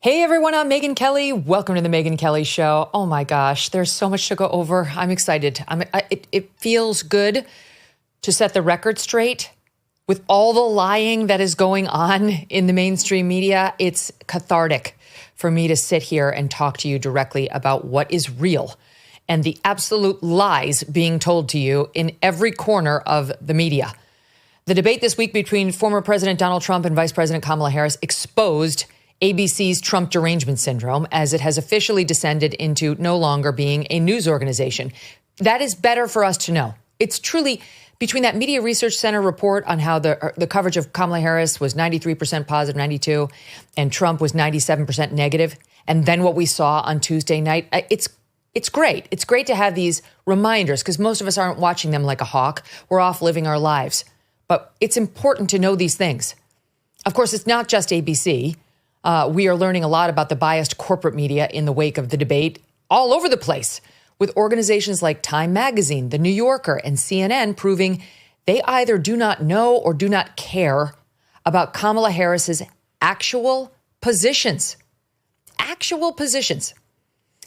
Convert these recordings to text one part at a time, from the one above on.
Hey everyone, I'm Megyn Kelly. Welcome to the Megyn Kelly Show. Oh my gosh, there's so much to go over. I'm excited. It feels good to set the record straight with all the lying that is going on in the mainstream media. It's cathartic for me to sit here and talk to you directly about what is real and the absolute lies being told to you in every corner of the media. The debate this week between former President Donald Trump and Vice President Kamala Harris exposed ABC's Trump derangement syndrome, as it has officially descended into no longer being a news organization. That is better for us to know. It's truly, between that Media Research Center report on how the coverage of Kamala Harris was 93% positive, 92, and Trump was 97% negative, and then what we saw on Tuesday night, it's great. It's great to have these reminders, because most of us aren't watching them like a hawk. We're off living our lives. But it's important to know these things. Of course, it's not just ABC. We are learning a lot about the biased corporate media in the wake of the debate all over the place, with organizations like Time Magazine, The New Yorker, and CNN proving they either do not know or do not care about Kamala Harris's actual positions. Actual positions.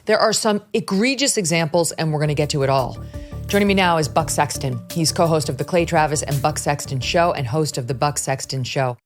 There are some egregious examples, and we're going to get to it all. Joining me now is Buck Sexton. He's co-host of the Clay Travis and Buck Sexton Show and host of the Buck Sexton Show.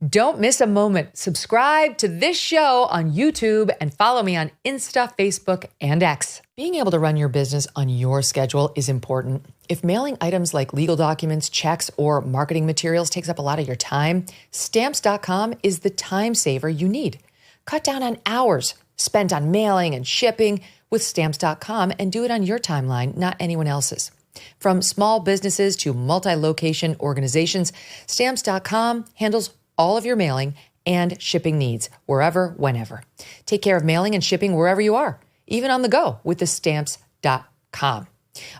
Don't miss a moment. Subscribe to this show on YouTube and follow me on Insta, Facebook, and X. Being able to run your business on your schedule is important. If mailing items like legal documents, checks, or marketing materials takes up a lot of your time, Stamps.com is the time saver you need. Cut down on hours spent on mailing and shipping with Stamps.com and do it on your timeline, not anyone else's. From small businesses to multi-location organizations, Stamps.com handles all of your mailing and shipping needs, wherever, whenever. Take care of mailing and shipping wherever you are, even on the go with the Stamps.com.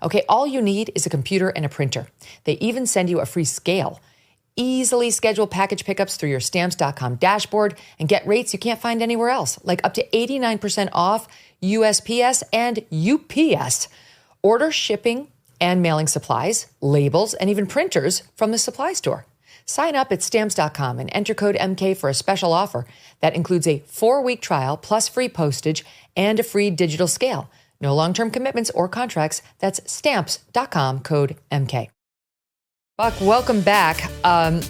Okay, all you need is a computer and a printer. They even send you a free scale. Easily schedule package pickups through your Stamps.com dashboard and get rates you can't find anywhere else, like up to 89% off USPS and UPS. Order shipping and mailing supplies, labels, and even printers from the supply store. Sign up at Stamps.com and enter code MK for a special offer that includes a 4-week trial plus free postage and a free digital scale. No long-term commitments or contracts. That's Stamps.com, code MK. Buck, welcome back. I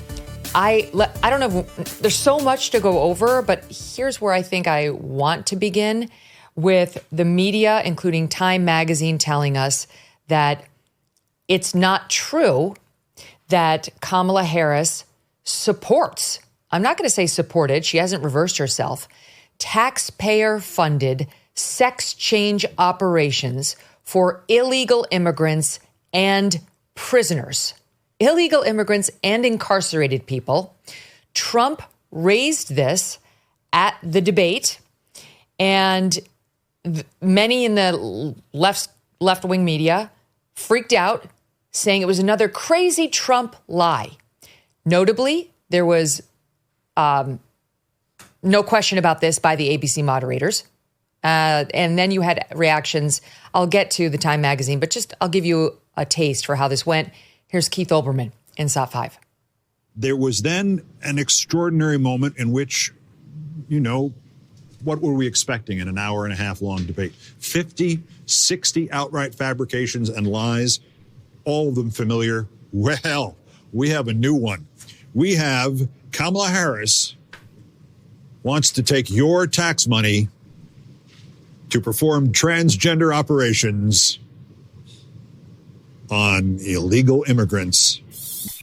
don't know, there's so much to go over, but here's where I think I want to begin with the media, including Time Magazine, telling us that it's not true that Kamala Harris supports, I'm not going to say supported, she hasn't reversed herself, taxpayer-funded sex change operations for illegal immigrants and prisoners. Illegal immigrants and incarcerated people. Trump raised this at the debate, and many in the left-wing media freaked out, saying it was another crazy Trump lie. Notably, there was no question about this by the ABC moderators. And then you had reactions. I'll get to the Time Magazine, but I'll give you a taste for how this went. Here's Keith Olbermann in SOT 5. There was then an extraordinary moment in which, what were we expecting in an hour and a half long debate? 50, 60 outright fabrications and lies. All of them familiar. Well, we have a new one. We have Kamala Harris wants to take your tax money to perform transgender operations on illegal immigrants.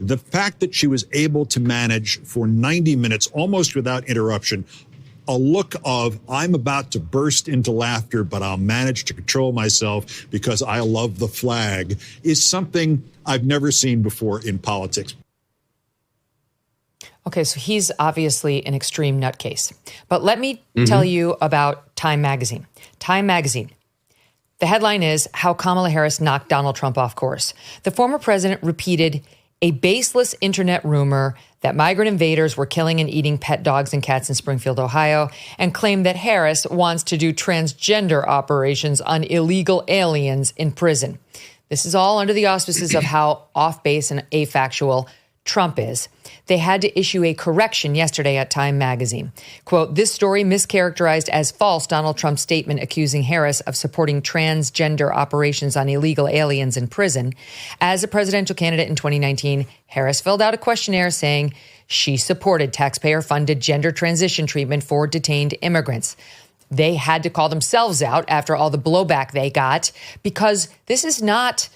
The fact that she was able to manage for 90 minutes, almost without interruption, a look of, I'm about to burst into laughter, but I'll manage to control myself because I love the flag, is something I've never seen before in politics. Okay, so he's obviously an extreme nutcase. But let me tell you about Time Magazine. Time Magazine. The headline is How Kamala Harris Knocked Donald Trump Off Course. The former president repeated a baseless internet rumor that migrant invaders were killing and eating pet dogs and cats in Springfield, Ohio, and claimed that Harris wants to do transgender operations on illegal aliens in prison. This is all under the auspices of how off-base and afactual Trump is. They had to issue a correction yesterday at Time magazine. Quote, this story mischaracterized as false Donald Trump's statement accusing Harris of supporting transgender operations on illegal aliens in prison. As a presidential candidate in 2019, Harris filled out a questionnaire saying she supported taxpayer-funded gender transition treatment for detained immigrants. They had to call themselves out after all the blowback they got, because this is not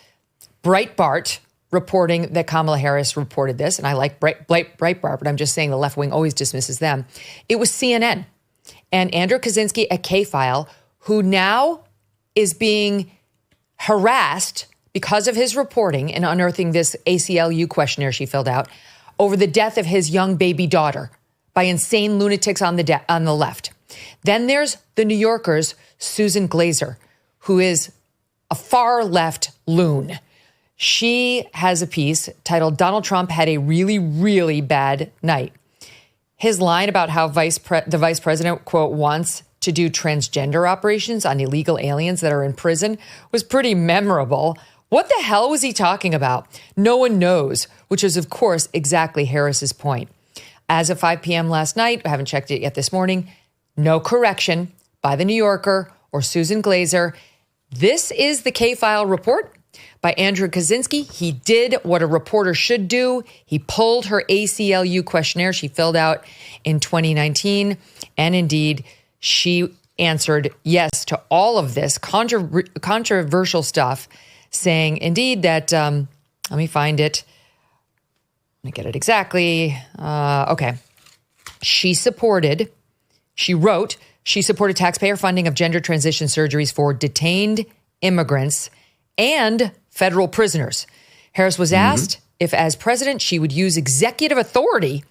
Breitbart reporting that Kamala Harris reported this, and I like Breitbart, but I'm just saying the left wing always dismisses them. It was CNN and Andrew Kaczynski at K-File, who now is being harassed because of his reporting and unearthing this ACLU questionnaire she filled out over the death of his young baby daughter by insane lunatics on the left. Then there's the New Yorker's Susan Glazer, who is a far left loon. She has a piece titled Donald Trump had a really, really bad night. His line about how the vice president, quote, wants to do transgender operations on illegal aliens that are in prison was pretty memorable. What the hell was he talking about? No one knows, which is, of course, exactly Harris's point. As of 5 p.m. last night, I haven't checked it yet this morning, no correction by the New Yorker or Susan Glazer. This is the K-File report by Andrew Kaczynski. He did what a reporter should do. He pulled her ACLU questionnaire she filled out in 2019. And indeed, she answered yes to all of this controversial stuff, saying indeed that, let me find it. Let me get it exactly. Okay. She supported taxpayer funding of gender transition surgeries for detained immigrants and federal prisoners. Harris was asked if, as president, she would use executive authority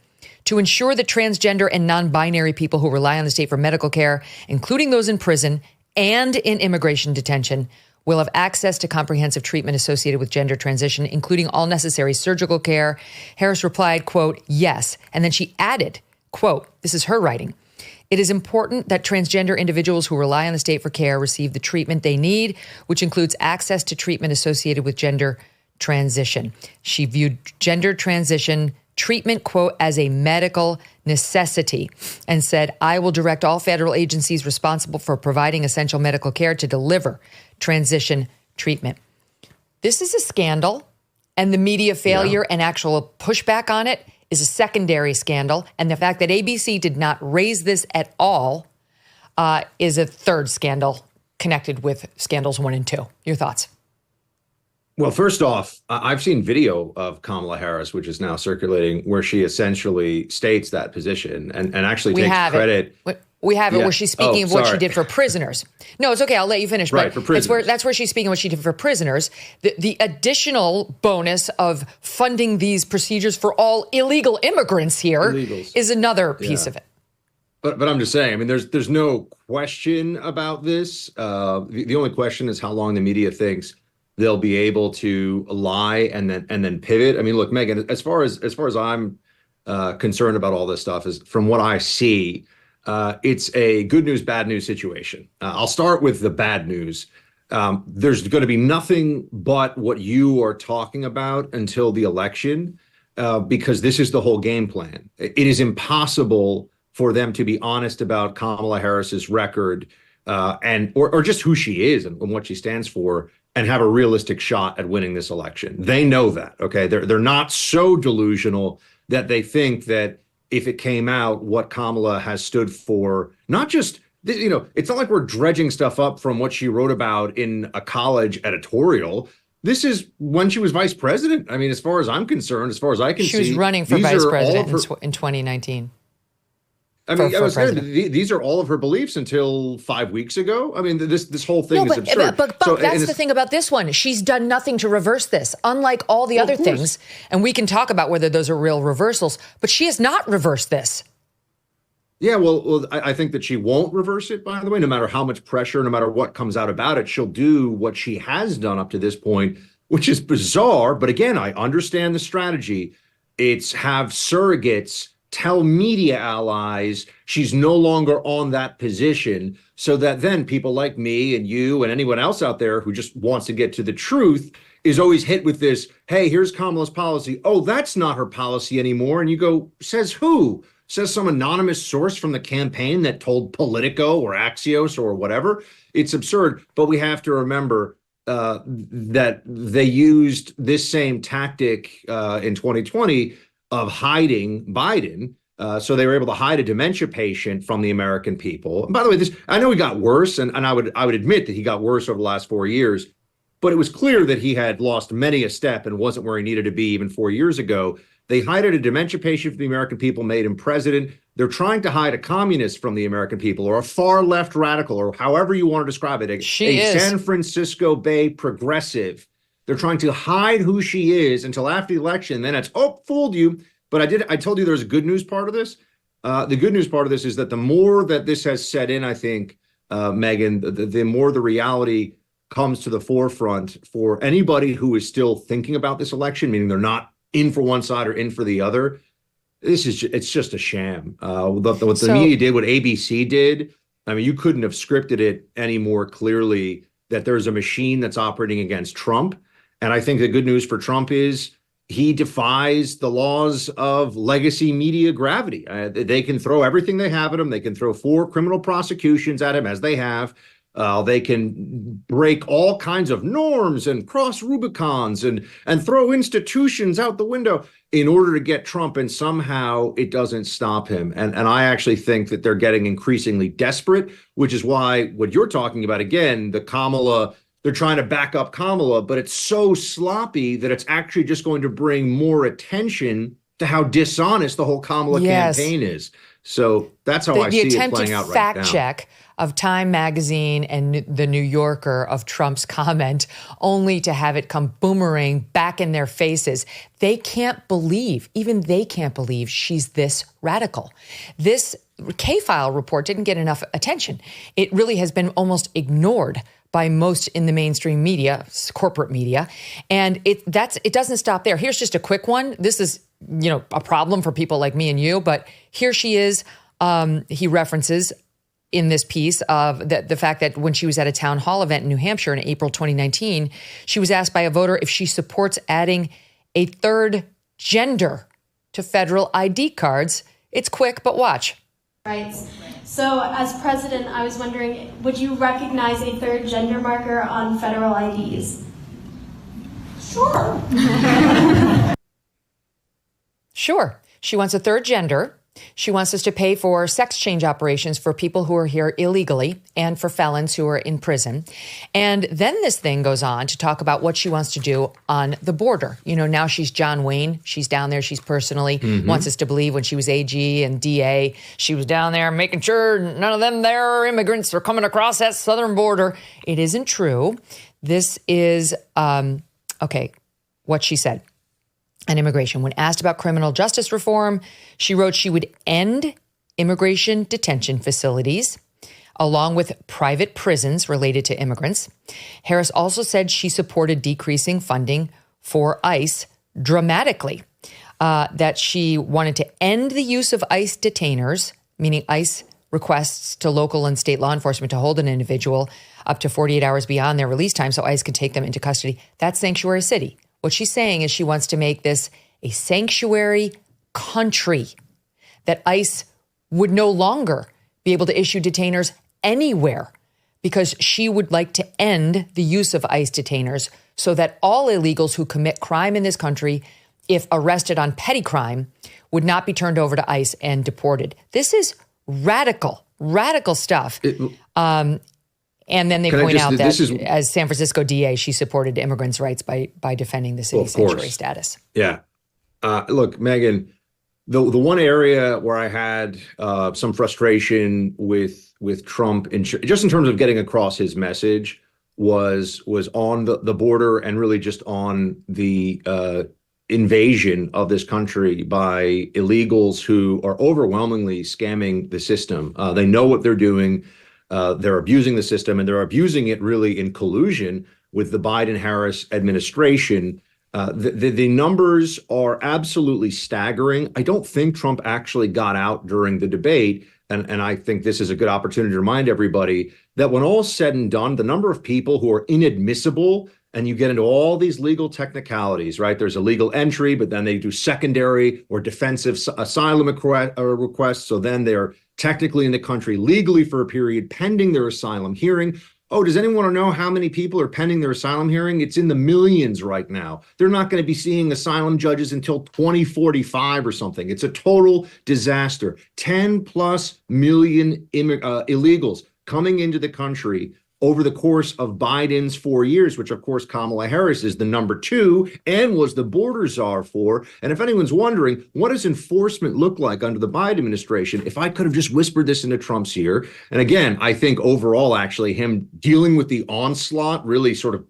to ensure that transgender and non-binary people who rely on the state for medical care, including those in prison and in immigration detention, will have access to comprehensive treatment associated with gender transition, including all necessary surgical care. Harris replied, quote, yes. And then she added, quote, this is her writing, it is important that transgender individuals who rely on the state for care receive the treatment they need, which includes access to treatment associated with gender transition. She viewed gender transition treatment, quote, as a medical necessity and said, I will direct all federal agencies responsible for providing essential medical care to deliver transition treatment. This is a scandal, and the media failure and actual pushback on it is a secondary scandal. And the fact that ABC did not raise this at all is a third scandal connected with scandals 1 and 2. Your thoughts? Well, first off, I've seen video of Kamala Harris, which is now circulating, where she essentially states that position and actually takes credit. We have it where she's speaking of what she did for prisoners. No, it's okay. I'll let you finish. Right, for prisoners. That's where she's speaking of what she did for prisoners. The additional bonus of funding these procedures for all illegal immigrants here is another piece of it. But I'm just saying, I mean, there's no question about this. The only question is how long the media thinks they'll be able to lie and then pivot. I mean, look, Megyn, as far as I'm concerned about all this stuff, is from what I see, it's a good news, bad news situation. I'll start with the bad news. There's going to be nothing but what you are talking about until the election, because this is the whole game plan. It is impossible for them to be honest about Kamala Harris's record or just who she is and what she stands for, and have a realistic shot at winning this election. They know that, okay? They're not so delusional that they think that if it came out what Kamala has stood for, not just, it's not like we're dredging stuff up from what she wrote about in a college editorial. This is when she was vice president. I mean, as far as I'm concerned, as far as I can see. She was running for vice president in 2019. I mean, these are all of her beliefs until 5 weeks ago. I mean, this whole thing is absurd. But that's the thing about this one. She's done nothing to reverse this, unlike all the other things. And we can talk about whether those are real reversals, but she has not reversed this. Yeah, well, I think that she won't reverse it, by the way, no matter how much pressure, no matter what comes out about it. She'll do what she has done up to this point, which is bizarre. But again, I understand the strategy. It's have surrogates tell media allies she's no longer on that position, so that then people like me and you and anyone else out there who just wants to get to the truth is always hit with this, hey, here's Kamala's policy. Oh, that's not her policy anymore. And you go, says who? Says some anonymous source from the campaign that told Politico or Axios or whatever. It's absurd. But we have to remember that they used this same tactic in 2020 of hiding Biden. So they were able to hide a dementia patient from the American people. And by the way, this, I know he got worse, and I would admit that he got worse over the last 4 years, but it was clear that he had lost many a step and wasn't where he needed to be even 4 years ago. They hided a dementia patient from the American people, made him president. They're trying to hide a communist from the American people, or a far left radical, or however you want to describe it, a San Francisco Bay progressive. They're trying to hide who she is until after the election. Then it's, oh, fooled you. But I told you there's a good news part of this. The good news part of this is that the more that this has set in, I think, Megyn, the more the reality comes to the forefront for anybody who is still thinking about this election, meaning they're not in for one side or in for the other. It's just a sham. What the media did, what ABC did, I mean, you couldn't have scripted it any more clearly that there's a machine that's operating against Trump. And I think the good news for Trump is he defies the laws of legacy media gravity. They can throw everything they have at him. They can throw 4 criminal prosecutions at him, as they have. They can break all kinds of norms and cross Rubicons and throw institutions out the window in order to get Trump, and somehow it doesn't stop him. And I actually think that they're getting increasingly desperate, which is why what you're talking about, again, the Kamala, they're trying to back up Kamala, but it's so sloppy that it's actually just going to bring more attention to how dishonest the whole Kamala campaign is. So that's how I see it playing out right now. The attempt to fact check of Time magazine and the New Yorker of Trump's comment, only to have it come boomerang back in their faces. They can't believe, even they can't believe she's this radical. This K-File report didn't get enough attention. It really has been almost ignored by most in the mainstream media, corporate media. And it doesn't stop there. Here's just a quick one. This is, a problem for people like me and you, but here she is. He references in this piece of the fact that when she was at a town hall event in New Hampshire in April 2019, she was asked by a voter if she supports adding a third gender to federal ID cards. It's quick, but watch. Right. So as president, I was wondering, would you recognize a third gender marker on federal IDs? Sure. Sure. She wants a third gender. She wants us to pay for sex change operations for people who are here illegally and for felons who are in prison. And then this thing goes on to talk about what she wants to do on the border. Now she's John Wayne. She's down there. She's personally wants us to believe when she was AG and DA, she was down there making sure none of them there immigrants are coming across that southern border. It isn't true. This is, what she said. On immigration. When asked about criminal justice reform, she wrote she would end immigration detention facilities along with private prisons related to immigrants. Harris also said she supported decreasing funding for ICE dramatically, that she wanted to end the use of ICE detainers, meaning ICE requests to local and state law enforcement to hold an individual up to 48 hours beyond their release time so ICE can take them into custody. That's sanctuary city. What she's saying is she wants to make this a sanctuary country, that ICE would no longer be able to issue detainers anywhere, because she would like to end the use of ICE detainers so that all illegals who commit crime in this country, if arrested on petty crime, would not be turned over to ICE and deported. This is radical stuff. And then they point out that as San Francisco DA, she supported immigrants' rights by defending the city's sanctuary status. Yeah. Look, Megyn, the one area where I had some frustration with Trump, just in terms of getting across his message, was on the border, and really just on the invasion of this country by illegals who are overwhelmingly scamming the system. They know what they're doing. They're abusing the system, and they're abusing it really in collusion with the Biden-Harris administration. The numbers are absolutely staggering. I don't think Trump actually got out during the debate. And I think this is a good opportunity to remind everybody that when all's said and done, the number of people who are inadmissible, and you get into all these legal technicalities, right? There's a legal entry, but then they do secondary or defensive asylum requests. So then they're technically in the country legally for a period pending their asylum hearing. Oh, does anyone want to know how many people are pending their asylum hearing? It's in the millions right now. They're not going to be seeing asylum judges until 2045 or something. It's a total disaster. 10 plus million illegals coming into the country over the course of Biden's 4 years, which of course Kamala Harris is the number 2 and was the border czar for. And if anyone's wondering, what does enforcement look like under the Biden administration? If I could have just whispered this into Trump's ear, and again, I think overall, actually, him dealing with the onslaught really sort of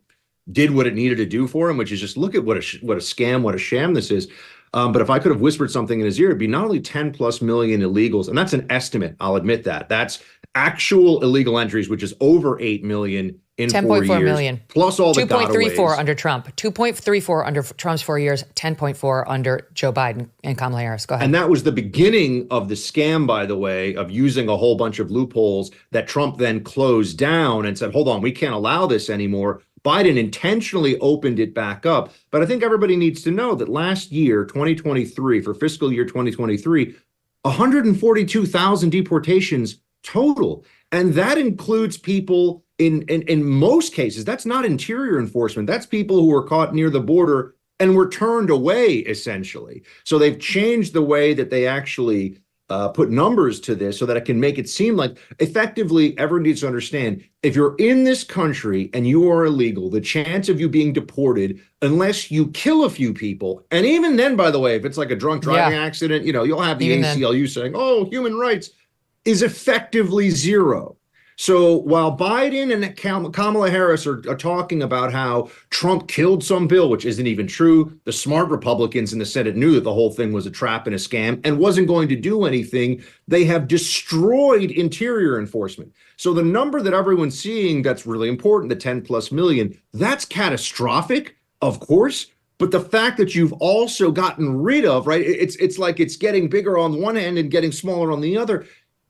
did what it needed to do for him, which is just look at what a scam, what a sham this is. But if I could have whispered something in his ear, it'd be not only 10 plus million illegals, and that's an estimate, I'll admit that. That's actual illegal entries, which is over 8 million in 4 years. 10.4 million. Plus all the 2.34 under Trump. 2.34 under Trump's 4 years, 10.4 under Joe Biden and Kamala Harris. Go ahead. And that was the beginning of the scam, by the way, of using a whole bunch of loopholes that Trump then closed down and said, hold on, we can't allow this anymore. Biden intentionally opened it back up. But I think everybody needs to know that last year, 2023, for fiscal year 2023, 142,000 deportations total. And that includes people in most cases, that's not interior enforcement. That's people who were caught near the border and were turned away, essentially. So they've changed the way that they actually put numbers to this so that it can make it seem like effectively everyone needs to understand if you're in this country and you are illegal, the chance of you being deported, unless you kill a few people, and even then, by the way, if it's like a drunk driving accident, you'll have the ACLU saying, oh, human rights, is effectively zero. So while Biden and Kamala Harris are talking about how Trump killed some bill, which isn't even true, the smart Republicans in the Senate knew that the whole thing was a trap and a scam and wasn't going to do anything. They have destroyed interior enforcement. So the number that everyone's seeing that's really important, the 10 plus million, that's catastrophic, of course. But the fact that you've also gotten rid of, right, it's like it's getting bigger on one end and getting smaller on the other.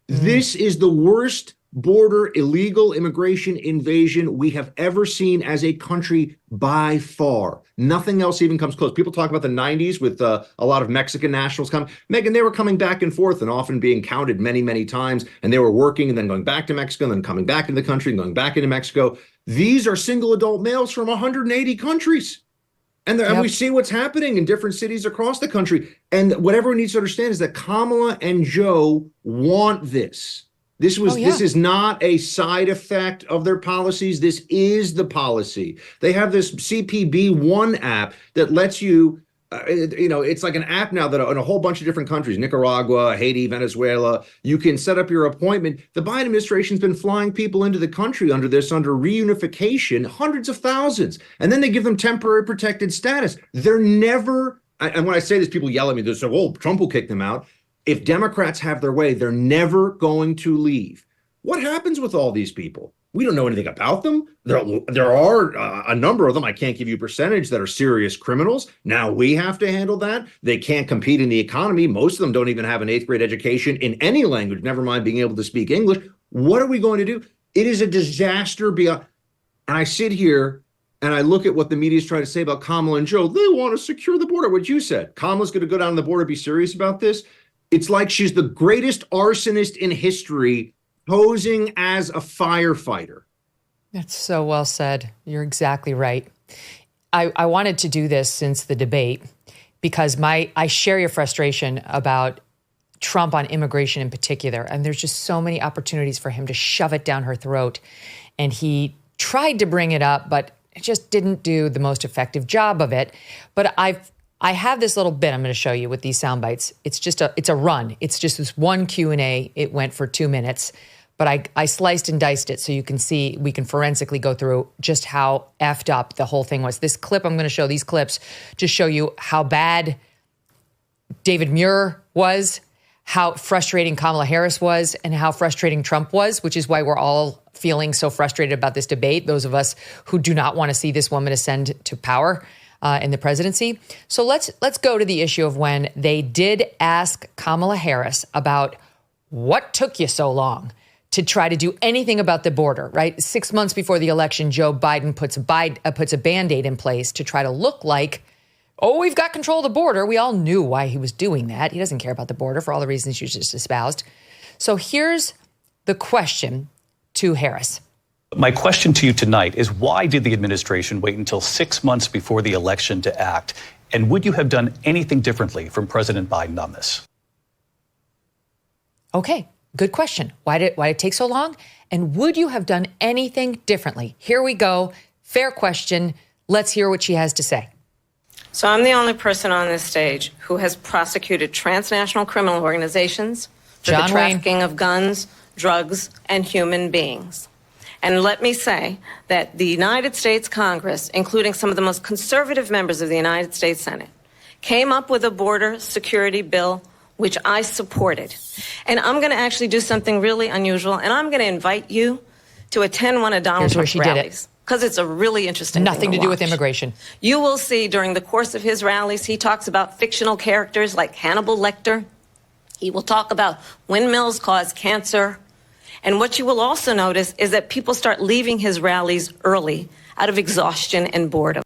This is the worst border illegal immigration invasion we have ever seen as a country by far. Nothing else even comes close. People talk about the 90s with a lot of Mexican nationals coming. Megyn, they were coming back and forth and often being counted many, many times. And they were working and then going back to Mexico and then coming back into the country and going back into Mexico. These are single adult males from 180 countries. And we see what's happening in different cities across the country. And what everyone needs to understand is that Kamala and Joe want this. This is not a side effect of their policies. This is the policy. They have this CPB-1 app that lets you, it's like an app now that in a whole bunch of different countries, Nicaragua, Haiti, Venezuela, you can set up your appointment. The Biden administration's been flying people into the country under reunification, hundreds of thousands, and then they give them temporary protected status. They're never, and when I say this, people yell at me, they say, well, Trump will kick them out. If Democrats have their way, they're never going to leave. What happens with all these people? We don't know anything about them. There are a number of them, I can't give you a percentage, that are serious criminals. Now we have to handle that. They can't compete in the economy. Most of them don't even have an 8th grade education in any language, never mind being able to speak English. What are we going to do? It is a disaster beyond. And I sit here and I look at what the media is trying to say about Kamala and Joe. They want to secure the border, what you said. Kamala's going to go down the border, be serious about this. It's like she's the greatest arsonist in history posing as a firefighter. That's so well said. You're exactly right. I wanted to do this since the debate because I share your frustration about Trump on immigration in particular. And there's just so many opportunities for him to shove it down her throat. And he tried to bring it up, but just didn't do the most effective job of it. But I have this little bit I'm going to show you with these sound bites. It's a run. It's just this one Q&A. It went for 2 minutes, but I sliced and diced it so you can see, we can forensically go through just how effed up the whole thing was. This clip, I'm going to show these clips, just show you how bad David Muir was, how frustrating Kamala Harris was, and how frustrating Trump was, which is why we're all feeling so frustrated about this debate, those of us who do not want to see this woman ascend to power. in the presidency. So let's go to the issue of when they did ask Kamala Harris about what took you so long to try to do anything about the border, right? 6 months before the election, Joe Biden puts a Band-Aid in place to try to look like, oh, we've got control of the border. We all knew why he was doing that. He doesn't care about the border for all the reasons you just espoused. So here's the question to Harris. My question to you tonight is, why did the administration wait until 6 months before the election to act? And would you have done anything differently from President Biden on this? Okay, good question. Why did it take so long? And would you have done anything differently? Here we go. Fair question. Let's hear what she has to say. So I'm the only person on this stage who has prosecuted transnational criminal organizations for the trafficking of guns, drugs, and human beings. And let me say that the United States Congress, including some of the most conservative members of the United States Senate, came up with a border security bill, which I supported. And I'm going to actually do something really unusual, and I'm going to invite you to attend one of Donald Trump's rallies, because it's a really interesting thing. Nothing to do with immigration. You will see during the course of his rallies, he talks about fictional characters like Hannibal Lecter. He will talk about windmills cause cancer. And what you will also notice is that people start leaving his rallies early out of exhaustion and boredom.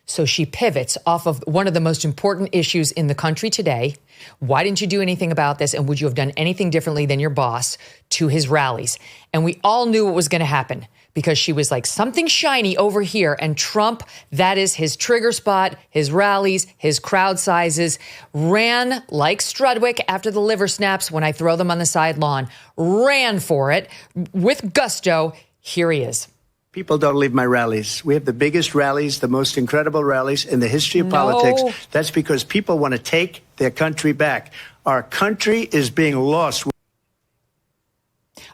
So she pivots off of one of the most important issues in the country today. Why didn't you do anything about this? And would you have done anything differently than your boss to his rallies? And we all knew what was going to happen, because she was like, something shiny over here. And Trump, that is his trigger spot, his rallies, his crowd sizes, ran like Strudwick after the liver snaps when I throw them on the side lawn, ran for it with gusto. Here he is. People don't leave my rallies. We have the biggest rallies, the most incredible rallies in the history of politics. That's because people want to take their country back. Our country is being lost.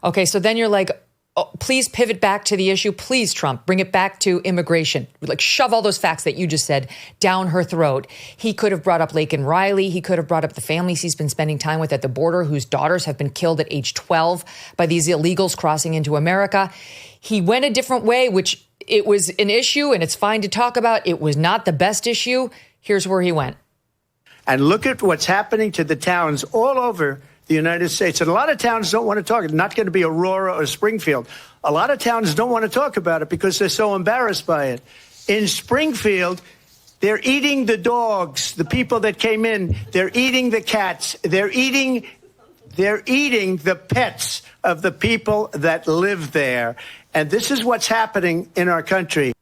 Okay, so then you're like, oh, please pivot back to the issue. Please, Trump, bring it back to immigration. Like, shove all those facts that you just said down her throat. He could have brought up Laken Riley. He could have brought up the families he's been spending time with at the border, whose daughters have been killed at age 12 by these illegals crossing into America. He went a different way, which it was an issue, and it's fine to talk about. It was not the best issue. Here's where he went. And look at what's happening to the towns all over the United States. And a lot of towns don't want to talk. It's not going to be Aurora or Springfield. A lot of towns don't want to talk about it because they're so embarrassed by it. In Springfield, they're eating the dogs, the people that came in. They're eating the cats. They're eating the pets of the people that live there. And this is what's happening in our country.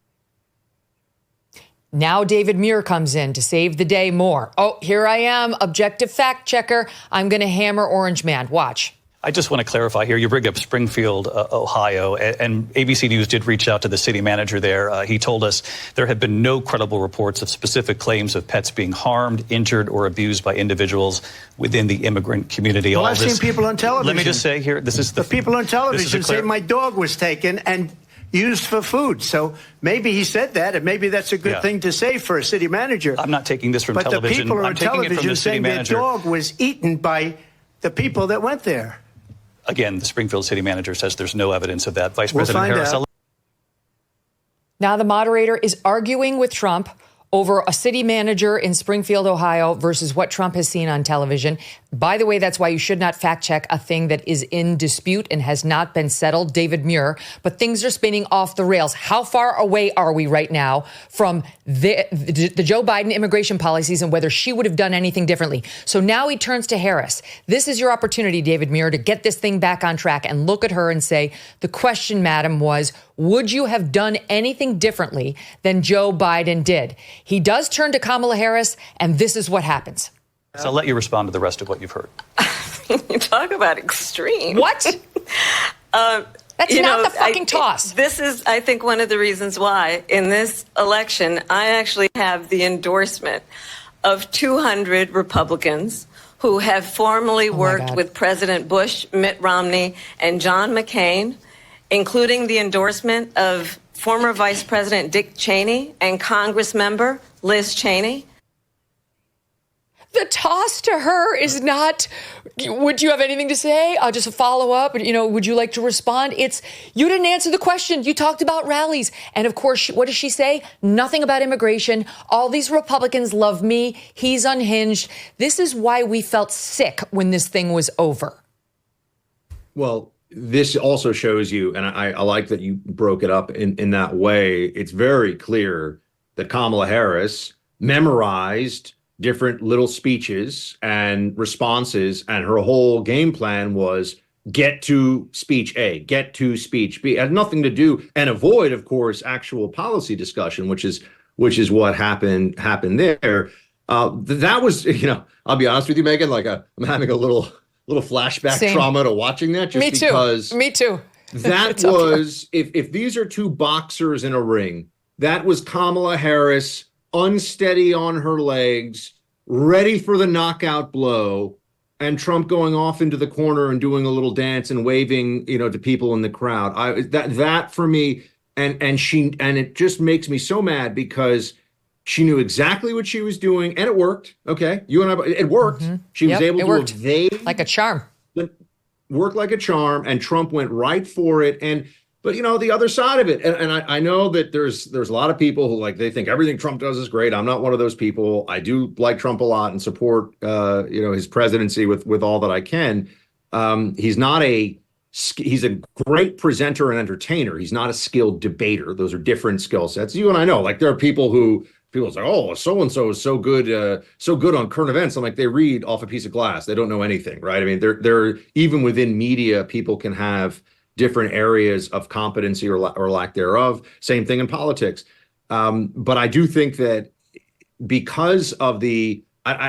Now David Muir comes in to save the day more. Oh, here I am, objective fact checker. I'm going to hammer Orange Man. Watch. I just want to clarify here. You bring up Springfield, Ohio, and ABC News did reach out to the city manager there. He told us there have been no credible reports of specific claims of pets being harmed, injured, or abused by individuals within the immigrant community. Well, I've seen people on television. Let me just say here, this is the people on television say my dog was taken and used for food. So maybe he said that, and maybe that's a good thing to say for a city manager. I'm not taking this from television. But the people I'm on taking it from television the city saying manager. their dog was eaten by the people that went there. Again, the Springfield city manager says there's no evidence of that. Vice President Harris. Now the moderator is arguing with Trump over a city manager in Springfield, Ohio versus what Trump has seen on television. By the way, that's why you should not fact check a thing that is in dispute and has not been settled, David Muir. But things are spinning off the rails. How far away are we right now from the Joe Biden immigration policies and whether she would have done anything differently? So now he turns to Harris. This is your opportunity, David Muir, to get this thing back on track and look at her and say, the question, madam, was, would you have done anything differently than Joe Biden did? He does turn to Kamala Harris, and this is what happens. So I'll let you respond to the rest of what you've heard. You talk about extreme. What? That's not the fucking toss. This is, I think, one of the reasons why in this election, I actually have the endorsement of 200 Republicans who have formerly worked with President Bush, Mitt Romney, and John McCain, including the endorsement of former Vice President Dick Cheney and Congress member Liz Cheney. The toss to her is not, would you have anything to say? I'll just follow up. Would you like to respond? It's, you didn't answer the question. You talked about rallies. And of course, what does she say? Nothing about immigration. All these Republicans love me. He's unhinged. This is why we felt sick when this thing was over. Well, this also shows you, and I like that you broke it up in that way. It's very clear that Kamala Harris memorized different little speeches and responses, and her whole game plan was get to speech A, get to speech B. It had nothing to do, and avoid, of course, actual policy discussion, which is what happened there. That was, I'll be honest with you, Megyn, like I'm having a little flashback trauma to watching that. Just because Me too. That was, if these are two boxers in a ring, that was Kamala Harris unsteady on her legs, ready for the knockout blow, and Trump going off into the corner and doing a little dance and waving, to people in the crowd. That for me, and it just makes me so mad because she knew exactly what she was doing, and it worked. Okay, you and I, it worked. Mm-hmm. She was able to evade like a charm. Worked like a charm, and Trump went right for it. But the other side of it, and I know that there's a lot of people who they think everything Trump does is great. I'm not one of those people. I do like Trump a lot and support his presidency with all that I can. He's a great presenter and entertainer. He's not a skilled debater. Those are different skill sets. You and I know, there are people say, oh, so and so is so good on current events. I'm like, they read off a piece of glass. They don't know anything, right? I mean, they're even within media, people can have different areas of competency or lack thereof. Same thing in politics. But I do think that because of I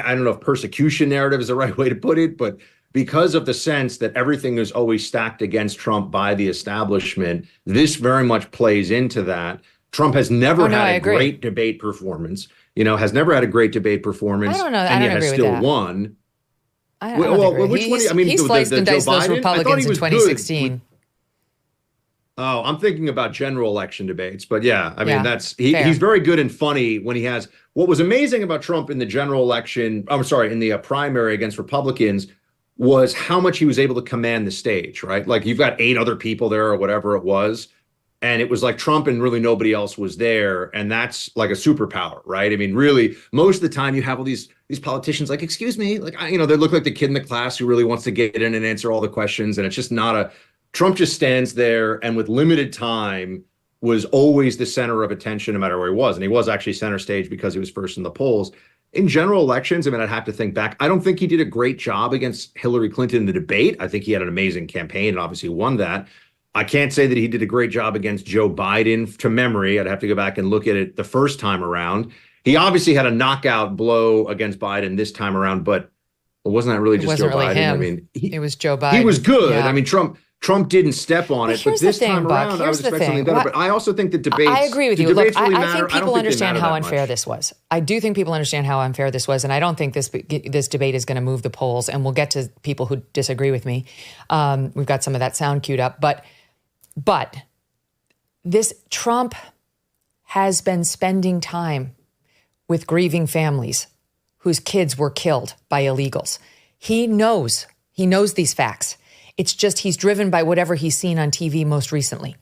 don't know if persecution narrative is the right way to put it, but because of the sense that everything is always stacked against Trump by the establishment, this very much plays into that. Trump has never had a great debate performance, has never had a great debate performance. I don't know. And I yet don't has agree still with that. won. I don't agree. Which one? He sliced and diced those Republicans in 2016. Oh, I'm thinking about general election debates, but yeah, I mean, he's very good and funny when he has. What was amazing about Trump in the general election, in the primary against Republicans, was how much he was able to command the stage, right? Like you've got 8 other people there or whatever it was. And it was like Trump and really nobody else was there. And that's like a superpower, right? I mean, really, most of the time you have all these politicians like, excuse me, they look like the kid in the class who really wants to get in and answer all the questions. And it's just not Trump just stands there and with limited time was always the center of attention no matter where he was. And he was actually center stage because he was first in the polls. In general elections, I mean, I'd have to think back. I don't think he did a great job against Hillary Clinton in the debate. I think he had an amazing campaign and obviously won that. I can't say that he did a great job against Joe Biden to memory. I'd have to go back and look at it the first time around. He obviously had a knockout blow against Biden this time around, but wasn't that really just Joe Biden? Him. I mean, it was Joe Biden. He was good. Yeah. I mean, Trump didn't step on it, but this time around, I was expecting something better. But I also think that debates. I agree with you. Look, really I think people understand how unfair this was. I do think people understand how unfair this was, and I don't think this debate is going to move the polls. And we'll get to people who disagree with me. We've got some of that sound queued up, but this Trump has been spending time with grieving families whose kids were killed by illegals. He knows these facts. It's just he's driven by whatever he's seen on TV most recently.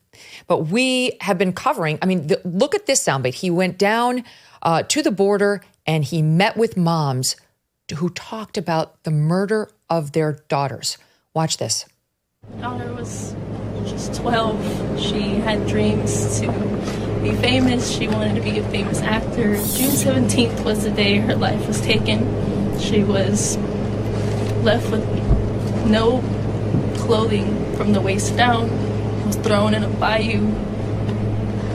But we have been covering, look at this soundbite. He went down to the border and he met with moms who talked about the murder of their daughters. Watch this. My daughter was just 12. She had dreams to be famous. She wanted to be a famous actor. June 17th was the day her life was taken. She was left with no clothing from the waist down, was thrown in a bayou,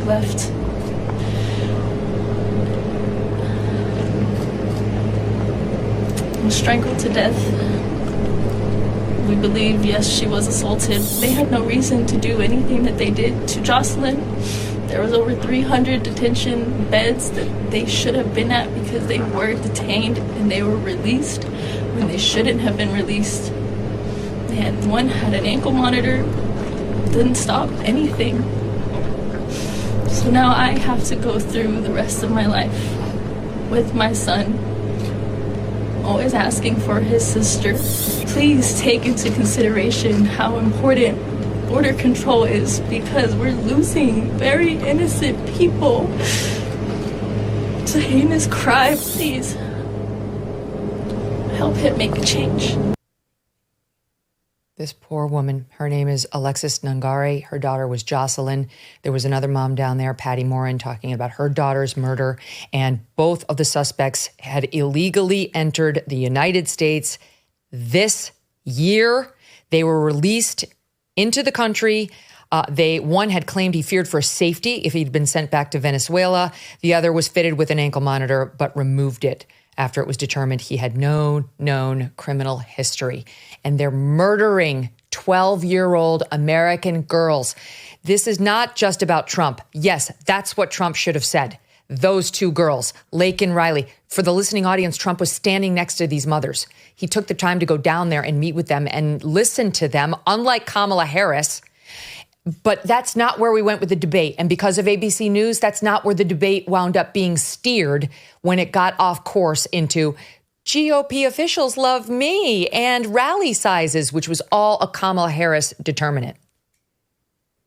left. Was strangled to death. We believe, yes, she was assaulted. They had no reason to do anything that they did to Jocelyn. There was over 300 detention beds that they should have been at because they were detained and they were released when they shouldn't have been released. One had an ankle monitor, didn't stop anything. So now I have to go through the rest of my life with my son, always asking for his sister. Please take into consideration how important border control is, because we're losing very innocent people to heinous crime. Please help him make a change. This poor woman, her name is Alexis Nungare. Her daughter was Jocelyn. There was another mom down there, Patty Morin, talking about her daughter's murder. And both of the suspects had illegally entered the United States this year. They were released into the country. One had claimed he feared for his safety if he'd been sent back to Venezuela. The other was fitted with an ankle monitor, but removed it after it was determined he had no known criminal history. And they're murdering 12-year-old American girls. This is not just about Trump. Yes, that's what Trump should have said. Those two girls, Lake and Riley. For the listening audience, Trump was standing next to these mothers. He took the time to go down there and meet with them and listen to them, unlike Kamala Harris. But that's not where we went with the debate. And because of ABC News, that's not where the debate wound up being steered when it got off course into GOP officials love me and rally sizes, which was all a Kamala Harris determinant.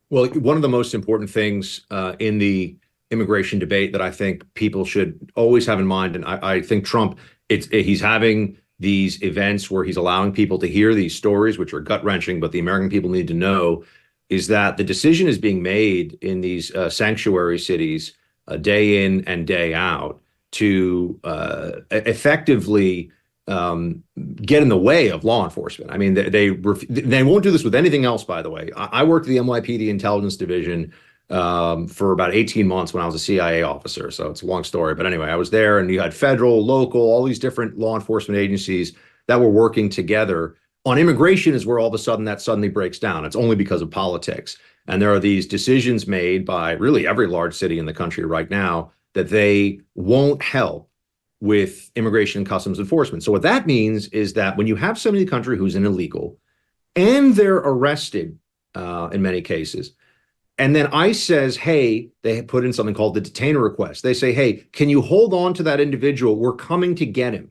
Well, one of the most important things in the immigration debate that I think people should always have in mind, and I think Trump, he's having these events where he's allowing people to hear these stories, which are gut-wrenching, but the American people need to know, is that the decision is being made in these sanctuary cities day in and day out to effectively get in the way of law enforcement. I mean, they won't do this with anything else, by the way. I worked at the NYPD Intelligence Division for about 18 months when I was a CIA officer. So it's a long story. But anyway, I was there, and you had federal, local, all these different law enforcement agencies that were working together. On immigration is where all of a sudden that suddenly breaks down. It's only because of politics. And there are these decisions made by really every large city in the country right now that they won't help with immigration and customs enforcement. So what that means is that when you have somebody in the country who's an illegal and they're arrested in many cases, and then ICE says, hey, they put in something called the detainer request. They say, hey, can you hold on to that individual? We're coming to get him.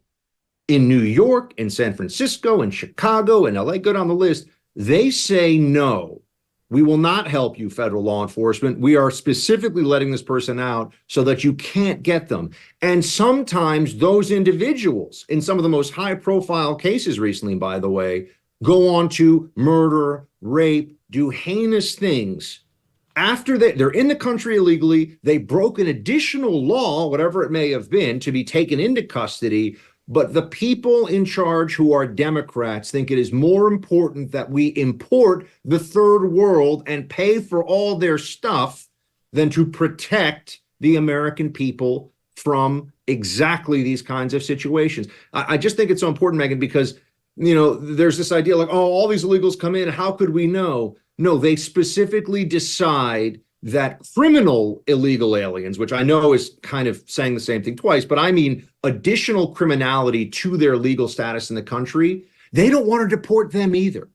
In New York, in San Francisco, in Chicago, in LA, go down the list, they say, no, we will not help you, federal law enforcement. We are specifically letting this person out so that you can't get them. And sometimes those individuals, in some of the most high-profile cases recently, by the way, go on to murder, rape, do heinous things. After they're in the country illegally, they broke an additional law, whatever it may have been, to be taken into custody. But the people in charge, who are Democrats, think it is more important that we import the third world and pay for all their stuff than to protect the American people from exactly these kinds of situations. I just think it's so important, Megyn, because, you know, there's this idea like, oh, all these illegals come in. How could we know? No, they specifically decide that criminal illegal aliens, which I know is kind of saying the same thing twice, but I mean additional criminality to their legal status in the country, they don't want to deport them either.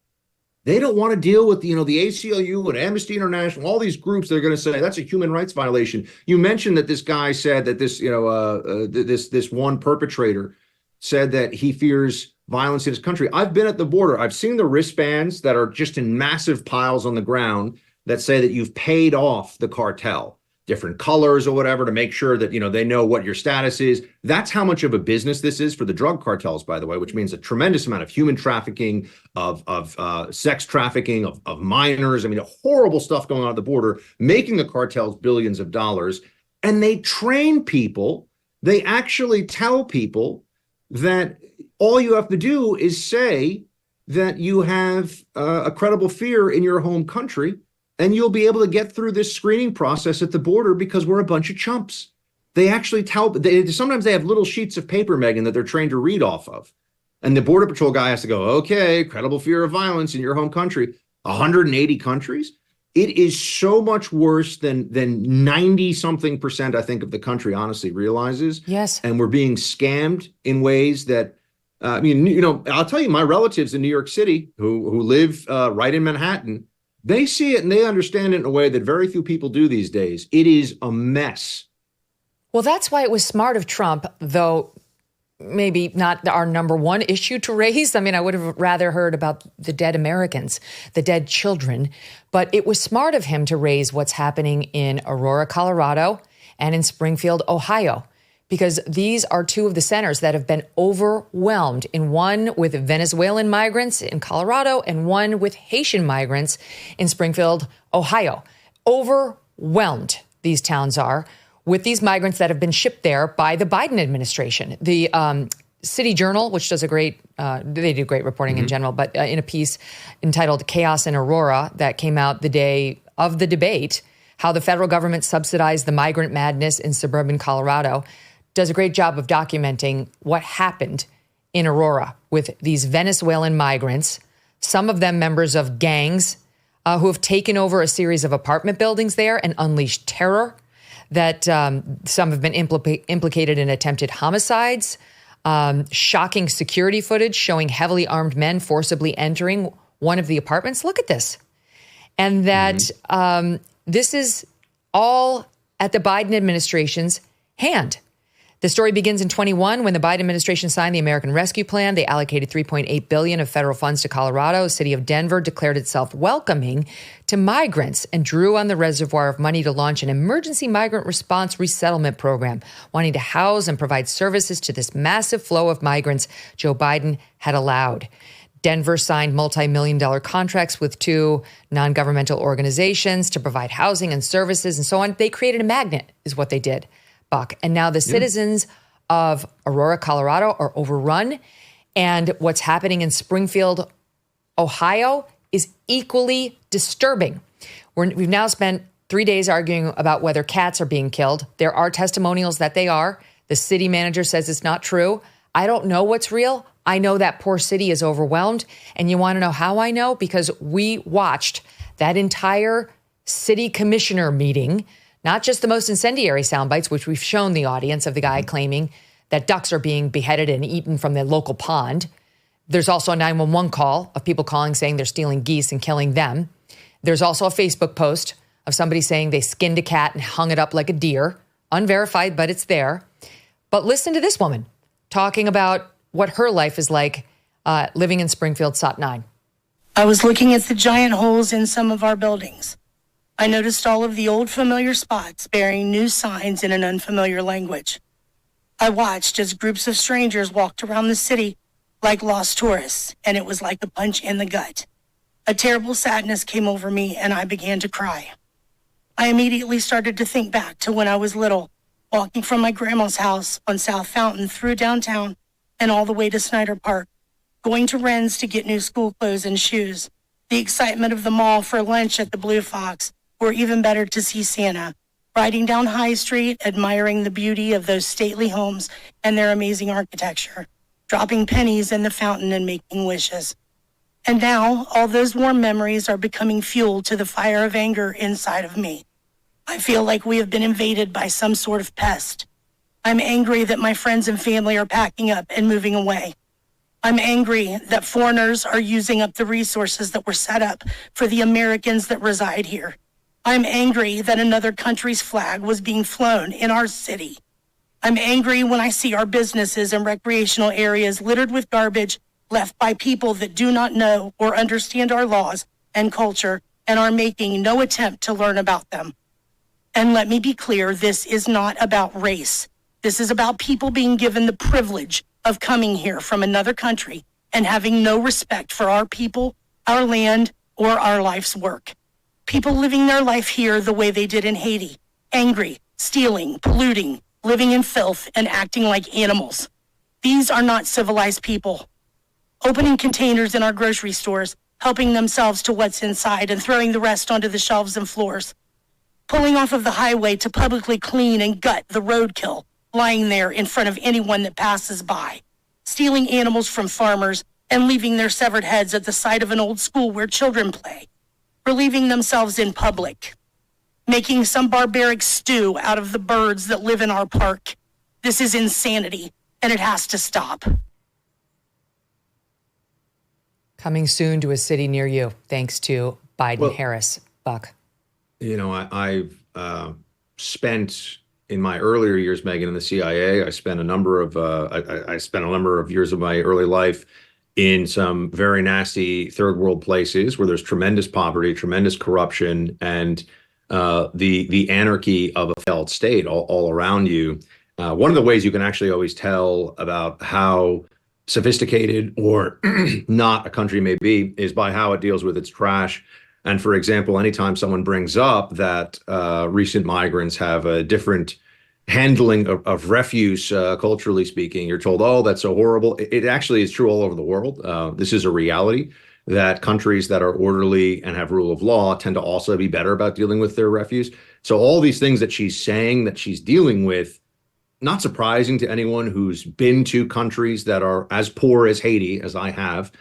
They don't want to deal with, you know, the ACLU and Amnesty International, all these groups. They're going to say that's a human rights violation. You mentioned that this guy said that this, you know, this one perpetrator said that he fears violence in his country. I've been at the border. I've seen the wristbands that are just in massive piles on the ground that say that you've paid off the cartel, different colors or whatever, to make sure that, you know, they know what your status is. That's how much of a business this is for the drug cartels, by the way, which means a tremendous amount of human trafficking, of sex trafficking, of minors. I mean, horrible stuff going on at the border, making the cartels billions of dollars. And they train people. They actually tell people that all you have to do is say that you have a credible fear in your home country, and you'll be able to get through this screening process at the border because we're a bunch of chumps. They actually sometimes they have little sheets of paper, Megyn, that they're trained to read off of. And the Border Patrol guy has to go, okay, credible fear of violence in your home country. 180 countries? It is so much worse than 90-something%, I think, of the country honestly realizes. Yes. And we're being scammed in ways that, I mean, you know, I'll tell you, my relatives in New York City who live right in Manhattan, they see it and they understand it in a way that very few people do these days. It is a mess. Well, that's why it was smart of Trump, though, maybe not our number one issue to raise. I mean, I would have rather heard about the dead Americans, the dead children, but it was smart of him to raise what's happening in Aurora, Colorado, and in Springfield, Ohio, because these are two of the centers that have been overwhelmed, in one with Venezuelan migrants in Colorado and one with Haitian migrants in Springfield, Ohio. Overwhelmed, these towns are, with these migrants that have been shipped there by the Biden administration. The City Journal, which does they do great reporting in general, but in a piece entitled Chaos in Aurora that came out the day of the debate, how the federal government subsidized the migrant madness in suburban Colorado, does a great job of documenting what happened in Aurora with these Venezuelan migrants, some of them members of gangs who have taken over a series of apartment buildings there and unleashed terror, that some have been implicated in attempted homicides, shocking security footage showing heavily armed men forcibly entering one of the apartments. Look at this. And that this is all at the Biden administration's hand. The story begins in 21 when the Biden administration signed the American Rescue Plan. They allocated $3.8 billion of federal funds to Colorado. The city of Denver declared itself welcoming to migrants and drew on the reservoir of money to launch an emergency migrant response resettlement program, wanting to house and provide services to this massive flow of migrants Joe Biden had allowed. Denver signed multi-million-dollar contracts with two non-governmental organizations to provide housing and services and so on. They created a magnet, is what they did, Buck. And now the citizens of Aurora, Colorado are overrun. And what's happening in Springfield, Ohio is equally disturbing. We've now spent 3 days arguing about whether cats are being killed. There are testimonials that they are. The city manager says it's not true. I don't know what's real. I know that poor city is overwhelmed. And you want to know how I know? Because we watched that entire city commissioner meeting, not just the most incendiary sound bites, which we've shown the audience of the guy claiming that ducks are being beheaded and eaten from the local pond. There's also a 911 call of people calling saying they're stealing geese and killing them. There's also a Facebook post of somebody saying they skinned a cat and hung it up like a deer. Unverified, but it's there. But listen to this woman talking about what her life is like living in Springfield, SOT 9. I was looking at the giant holes in some of our buildings. I noticed all of the old familiar spots bearing new signs in an unfamiliar language. I watched as groups of strangers walked around the city like lost tourists, and it was like a punch in the gut. A terrible sadness came over me, and I began to cry. I immediately started to think back to when I was little, walking from my grandma's house on South Fountain through downtown and all the way to Snyder Park, going to Wren's to get new school clothes and shoes, the excitement of the mall for lunch at the Blue Fox, or even better to see Santa, riding down High Street, admiring the beauty of those stately homes and their amazing architecture, dropping pennies in the fountain and making wishes. And now, all those warm memories are becoming fuel to the fire of anger inside of me. I feel like we have been invaded by some sort of pest. I'm angry that my friends and family are packing up and moving away. I'm angry that foreigners are using up the resources that were set up for the Americans that reside here. I'm angry that another country's flag was being flown in our city. I'm angry when I see our businesses and recreational areas littered with garbage left by people that do not know or understand our laws and culture and are making no attempt to learn about them. And let me be clear, this is not about race. This is about people being given the privilege of coming here from another country and having no respect for our people, our land, or our life's work. People living their life here the way they did in Haiti, angry, stealing, polluting, living in filth, and acting like animals. These are not civilized people. Opening containers in our grocery stores, helping themselves to what's inside and throwing the rest onto the shelves and floors. Pulling off of the highway to publicly clean and gut the roadkill lying there in front of anyone that passes by. Stealing animals from farmers and leaving their severed heads at the side of an old school where children play. Relieving themselves in public. Making some barbaric stew out of the birds that live in our park. This is insanity, and it has to stop. Coming soon to a city near you, thanks to Biden Harris. Buck. You know, I've spent in my earlier years, Megyn, in the CIA, I spent a number of years of my early life in some very nasty third world places where there's tremendous poverty, tremendous corruption, and the anarchy of a failed state all around you. One of the ways you can actually always tell about how sophisticated or not a country may be is by how it deals with its trash. And for example, anytime someone brings up that recent migrants have a different handling of refuse, culturally speaking, you're told, oh, that's so horrible. It actually is true all over the world. This is a reality that countries that are orderly and have rule of law tend to also be better about dealing with their refuse. So all these things that she's saying that she's dealing with, not surprising to anyone who's been to countries that are as poor as Haiti, as I have,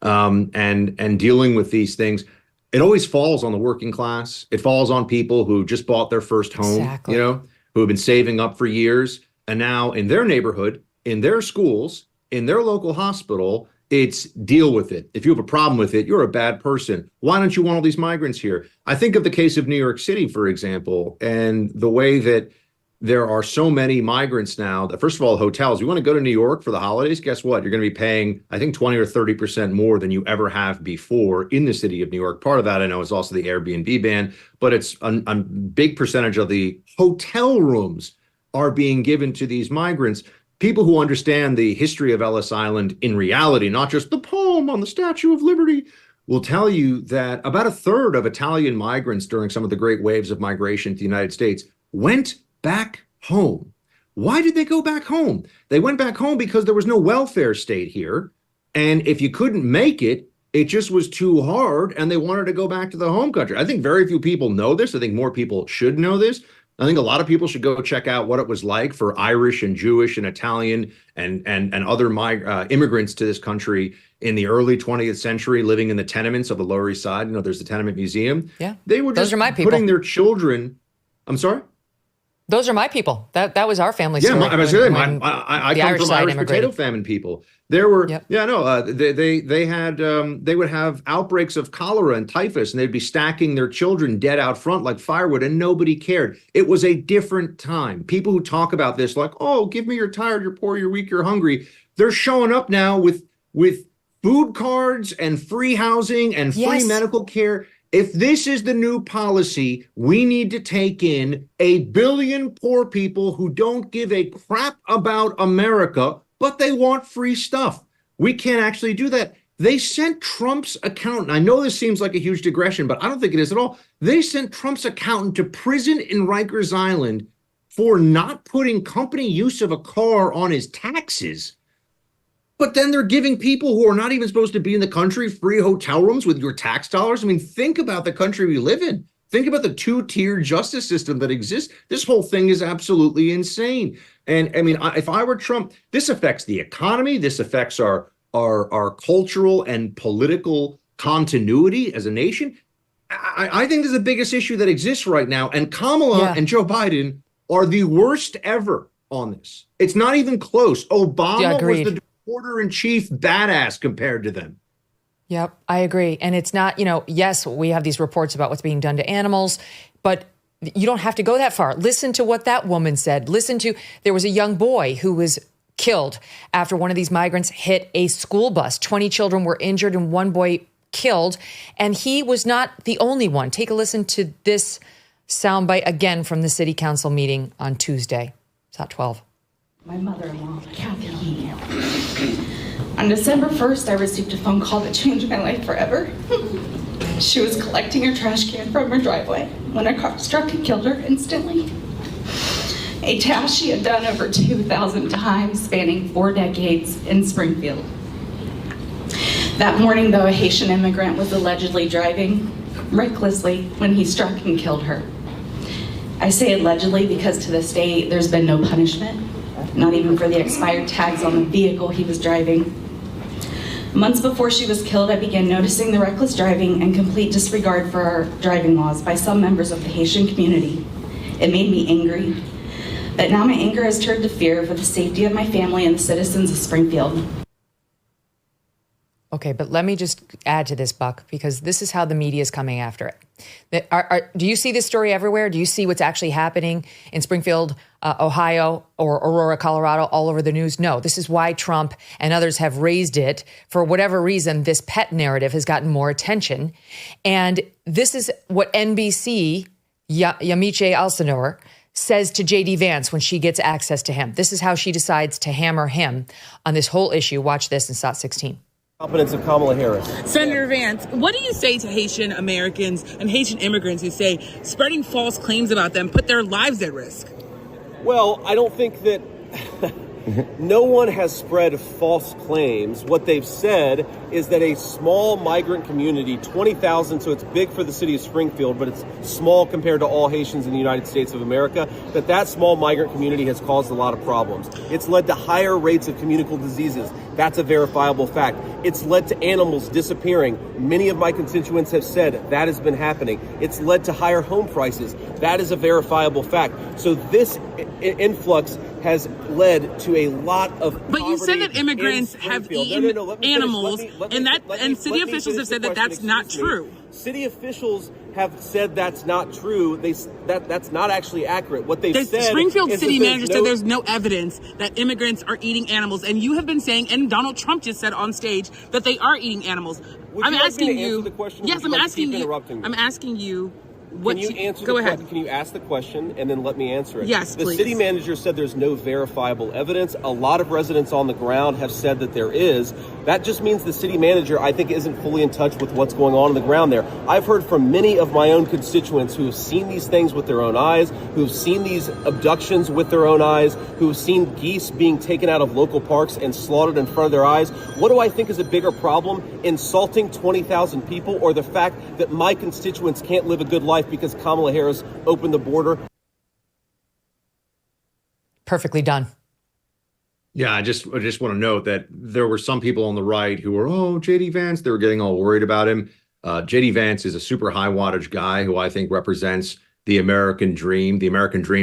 and dealing with these things. It always falls on the working class. It falls on people who just bought their first home, Exactly. Who have been saving up for years. And now in their neighborhood, in their schools, in their local hospital, it's deal with it. If you have a problem with it, you're a bad person. Why don't you want all these migrants here? I think of the case of New York City, for example, and the way that there are so many migrants now that, first of all, hotels, you want to go to New York for the holidays, guess what? You're going to be paying, I think, 20 or 30% more than you ever have before in the city of New York. Part of that, I know, is also the Airbnb ban, but it's a big percentage of the hotel rooms are being given to these migrants. People who understand the history of Ellis Island in reality, not just the poem on the Statue of Liberty, will tell you that about a third of Italian migrants during some of the great waves of migration to the United States went back home. Why did they go back home? They went back home because there was no welfare state here. And if you couldn't make it, it just was too hard and they wanted to go back to the home country. I think very few people know this. I think more people should know this. I think a lot of people should go check out what it was like for Irish and Jewish and Italian and other immigrants to this country in the early 20th century, living in the tenements of the Lower East Side. There's the Tenement Museum. Yeah, they were just those are my people. Putting their children. I'm sorry? Those are my people. That was our family story. I come from Irish potato famine people. There were, they would have outbreaks of cholera and typhus, and they'd be stacking their children dead out front like firewood, and nobody cared. It was a different time. People who talk about this like, oh, give me you're tired, you're poor, you're weak, you're hungry. They're showing up now with food cards and free housing and free medical care. If this is the new policy, we need to take in 1 billion poor people who don't give a crap about America, but they want free stuff. We can't actually do that. They sent Trump's accountant. I know this seems like a huge digression, but I don't think it is at all. They sent Trump's accountant to prison in Rikers Island for not putting company use of a car on his taxes. But then they're giving people who are not even supposed to be in the country free hotel rooms with your tax dollars. I mean, think about the country we live in. Think about the two-tier justice system that exists. This whole thing is absolutely insane. And I mean, if I were Trump, this affects the economy. This affects our cultural and political continuity as a nation. I think this is the biggest issue that exists right now. And Kamala and Joe Biden are the worst ever on this. It's not even close. Obama was the reporter-in-chief badass compared to them. Yep, I agree. And it's not, yes, we have these reports about what's being done to animals, but you don't have to go that far. Listen to what that woman said. There was a young boy who was killed after one of these migrants hit a school bus. 20 children were injured and one boy killed. And he was not the only one. Take a listen to this soundbite again from the city council meeting on Tuesday. It's at 12. My mother-in-law, Kathy. On December 1st, I received a phone call that changed my life forever. She was collecting her trash can from her driveway when a car struck and killed her instantly. A task she had done over 2,000 times, spanning 4 decades in Springfield. That morning, though, a Haitian immigrant was allegedly driving recklessly when he struck and killed her. I say allegedly because to this day, there's been no punishment. Not even for the expired tags on the vehicle he was driving. Months before she was killed, I began noticing the reckless driving and complete disregard for our driving laws by some members of the Haitian community. It made me angry. But now my anger has turned to fear for the safety of my family and the citizens of Springfield. Okay, but let me just add to this, Buck, because this is how the media is coming after it. Do you see this story everywhere? Do you see what's actually happening in Springfield, Ohio, or Aurora, Colorado, all over the news? No, this is why Trump and others have raised it. For whatever reason, this pet narrative has gotten more attention. And this is what NBC, Yamiche Alcindor, says to JD Vance when she gets access to him. This is how she decides to hammer him on this whole issue. Watch this in SOT 16. Competence of Kamala Harris. Senator Vance, what do you say to Haitian Americans and Haitian immigrants who say spreading false claims about them put their lives at risk? Well, I don't think that no one has spread false claims. What they've said is that a small migrant community, 20,000, so it's big for the city of Springfield, but it's small compared to all Haitians in the United States of America, that small migrant community has caused a lot of problems. It's led to higher rates of communicable diseases. That's a verifiable fact. It's led to animals disappearing. Many of my constituents have said that has been happening. It's led to higher home prices. That is a verifiable fact. So this influx has led to a lot of But you said that immigrants have eaten animals, and city officials have said that that's not true. City officials have said that's not true. That's not actually accurate. What they've said. Springfield city manager said there's no evidence that immigrants are eating animals, and you have been saying, and Donald Trump just said on stage that they are eating animals. I'm asking you. Yes, I'm asking you. I'm asking you. Can you answer go the ahead. Question? Can you ask the question and then let me answer it? Yes, please. The city manager said there's no verifiable evidence. A lot of residents on the ground have said that there is. That just means the city manager, I think, isn't fully in touch with what's going on the ground there. I've heard from many of my own constituents who have seen these things with their own eyes, who have seen these abductions with their own eyes, who have seen geese being taken out of local parks and slaughtered in front of their eyes. What do I think is a bigger problem? Insulting 20,000 people, or the fact that my constituents can't live a good life because Kamala Harris opened the border? Perfectly done. Yeah, I just want to note that there were some people on the right who were, JD Vance, they were getting all worried about him. JD Vance is a super high wattage guy who I think represents the American dream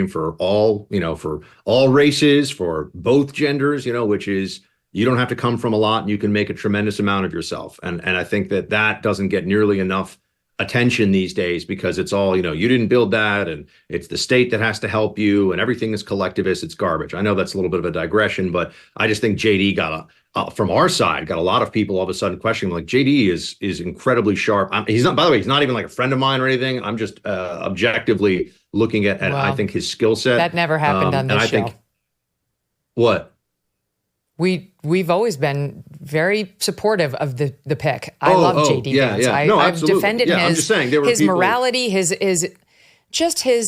for all, for all races, for both genders, which is you don't have to come from a lot and you can make a tremendous amount of yourself. And I think that doesn't get nearly enough attention these days because it's all, you didn't build that and it's the state that has to help you and everything is collectivist. It's garbage. I know that's a little bit of a digression, but I just think JD from our side, got a lot of people all of a sudden questioning, like, JD is incredibly sharp. He's not, by the way, he's not even like a friend of mine or anything. I'm just objectively looking at I think his skill set. That never happened on this show. What? We've always been very supportive of the pick. I love JD Vance. Yeah. No, I've defended I'm just saying, there were his people... morality, his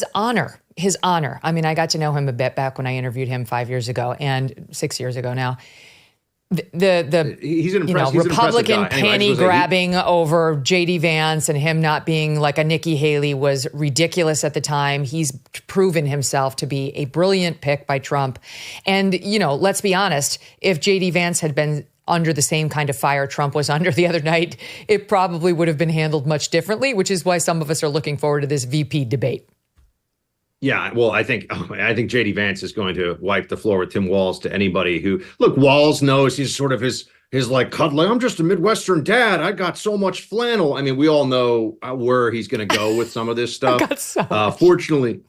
honor. I mean, I got to know him a bit back when I interviewed him 5 years ago and 6 years ago now. He's an Republican panty grabbing over JD Vance and him not being like a Nikki Haley was ridiculous at the time. He's proven himself to be a brilliant pick by Trump. And, let's be honest, if JD Vance had been under the same kind of fire Trump was under the other night, it probably would have been handled much differently, which is why some of us are looking forward to this VP debate. Yeah, well, I think JD Vance is going to wipe the floor with Tim Walz to anybody who, look, Walz knows he's sort of his like cuddling. I'm just a Midwestern dad. I got so much flannel. I mean, we all know where he's going to go with some of this stuff. Fortunately,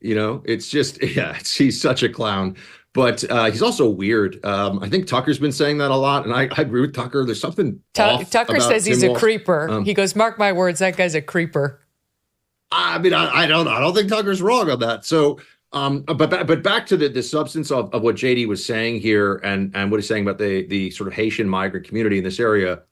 it's just, he's such a clown. But he's also weird. I think Tucker's been saying that a lot, and I agree with Tucker. There's something Tucker says he's a creeper. He goes, mark my words, that guy's a creeper. I mean, I don't think Tucker's wrong on that. So, but back to the substance of what JD was saying here and what he's saying about the sort of Haitian migrant community in this area.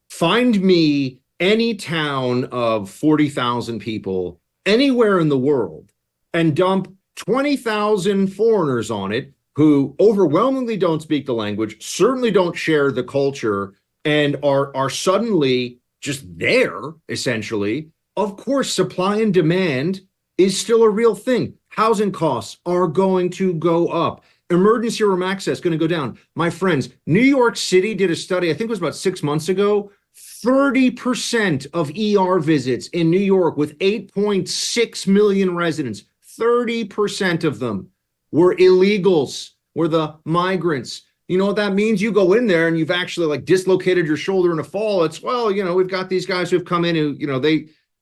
Find me any town of 40,000 people anywhere in the world and dump 20,000 foreigners on it who overwhelmingly don't speak the language, certainly don't share the culture, and are suddenly just there, essentially. Of course, supply and demand is still a real thing. Housing costs are going to go up. Emergency room access is going to go down. My friends, New York City did a study, I think it was about 6 months ago, 30% of ER visits in New York with 8.6 million residents, 30% of them were illegals, were the migrants. You know what that means? You go in there and you've actually like dislocated your shoulder in a fall. It's, we've got these guys who've come in who,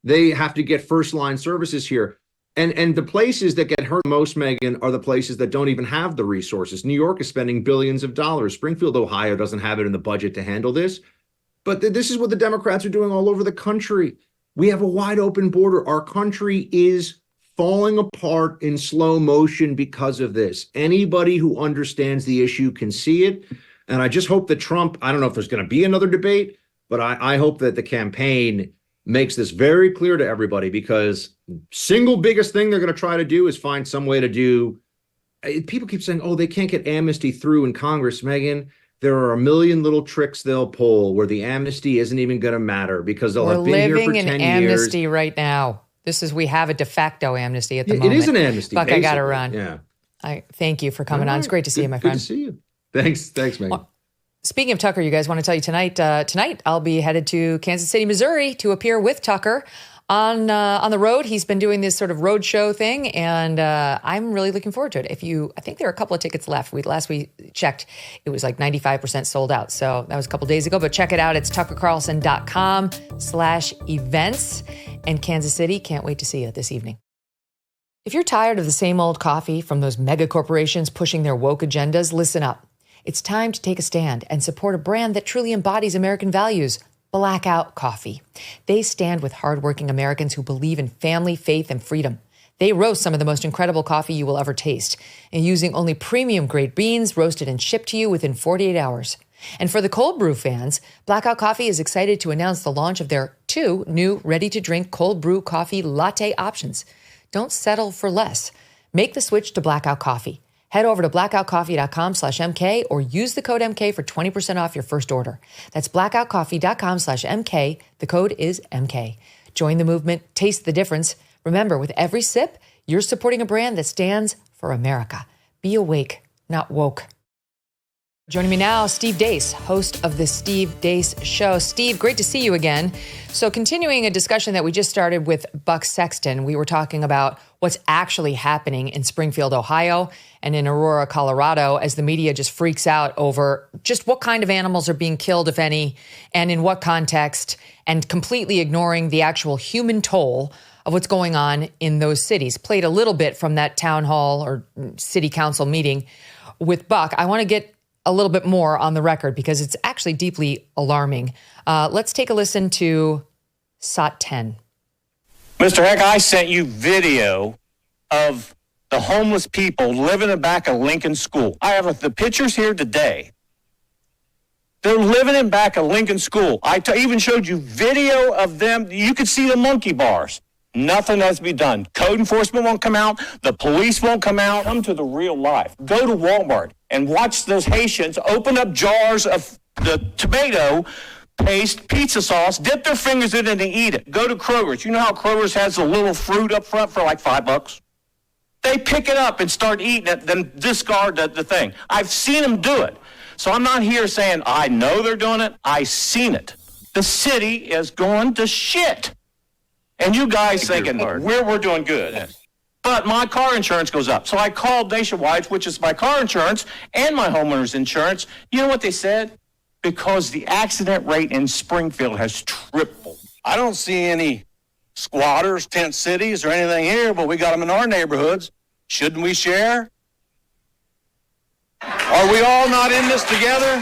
They have to get first line services here. And the places that get hurt most, Megyn, are the places that don't even have the resources. New York is spending billions of dollars. Springfield, Ohio doesn't have it in the budget to handle this. But this is what the Democrats are doing all over the country. We have a wide open border. Our country is falling apart in slow motion because of this. Anybody who understands the issue can see it. And I just hope that Trump, I don't know if there's going to be another debate, but I hope that the campaign makes this very clear to everybody, because single biggest thing they're going to try to do is find some way to do. People keep saying, oh, they can't get amnesty through in Congress, Megyn. There are a million little tricks they'll pull where the amnesty isn't even going to matter because they'll have been here for 10 years. We're living in amnesty right now. We have a de facto amnesty at the moment. It is an amnesty. Buck, basically. I got to run. Yeah. I thank you for coming on. It's great to see you, my friend. Good to see you. Thanks, Megyn. Well, speaking of Tucker, you guys want to tell you tonight I'll be headed to Kansas City, Missouri to appear with Tucker on the road. He's been doing this sort of road show thing, and I'm really looking forward to it. I think there are a couple of tickets left. Last we checked, it was like 95% sold out. So that was a couple days ago, but check it out. It's tuckercarlson.com/events. And Kansas City, can't wait to see you this evening. If you're tired of the same old coffee from those mega corporations pushing their woke agendas, listen up. It's time to take a stand and support a brand that truly embodies American values, Blackout Coffee. They stand with hardworking Americans who believe in family, faith, and freedom. They roast some of the most incredible coffee you will ever taste, and using only premium-grade beans roasted and shipped to you within 48 hours. And for the cold brew fans, Blackout Coffee is excited to announce the launch of their 2 new ready-to-drink cold brew coffee latte options. Don't settle for less. Make the switch to Blackout Coffee. Head over to blackoutcoffee.com/MK or use the code MK for 20% off your first order. That's blackoutcoffee.com/MK. The code is MK. Join the movement. Taste the difference. Remember, with every sip, you're supporting a brand that stands for America. Be awake, not woke. Joining me now, Steve Deace, host of the Steve Deace Show. Steve, great to see you again. So continuing a discussion that we just started with Buck Sexton, we were talking about what's actually happening in Springfield, Ohio, and in Aurora, Colorado, as the media just freaks out over just what kind of animals are being killed, if any, and in what context, and completely ignoring the actual human toll of what's going on in those cities. Played a little bit from that town hall or city council meeting with Buck. I want to get a little bit more on the record because it's actually deeply alarming. Let's take a listen to SOT 10. Mr. Heck, I sent you video of the homeless people living in the back of Lincoln School. I have the pictures here today. They're living in back of Lincoln School. I even showed you video of them. You could see the monkey bars. Nothing has to be done. Code enforcement won't come out. The police won't come out. Come to the real life. Go to Walmart and watch those Haitians open up jars of the tomato paste, pizza sauce, dip their fingers in it and eat it. Go to Kroger's. You know how Kroger's has a little fruit up front for like $5? They pick it up and start eating it, then discard the thing. I've seen them do it. So I'm not here saying I know they're doing it. I've seen it. The city is going to shit. And you guys thinking we're doing good. Yes. But my car insurance goes up. So I called Nationwide, which is my car insurance and my homeowner's insurance. You know what they said? Because the accident rate in Springfield has tripled. I don't see any squatters, tent cities, or anything here, but we got them in our neighborhoods. Shouldn't we share? Are we all not in this together?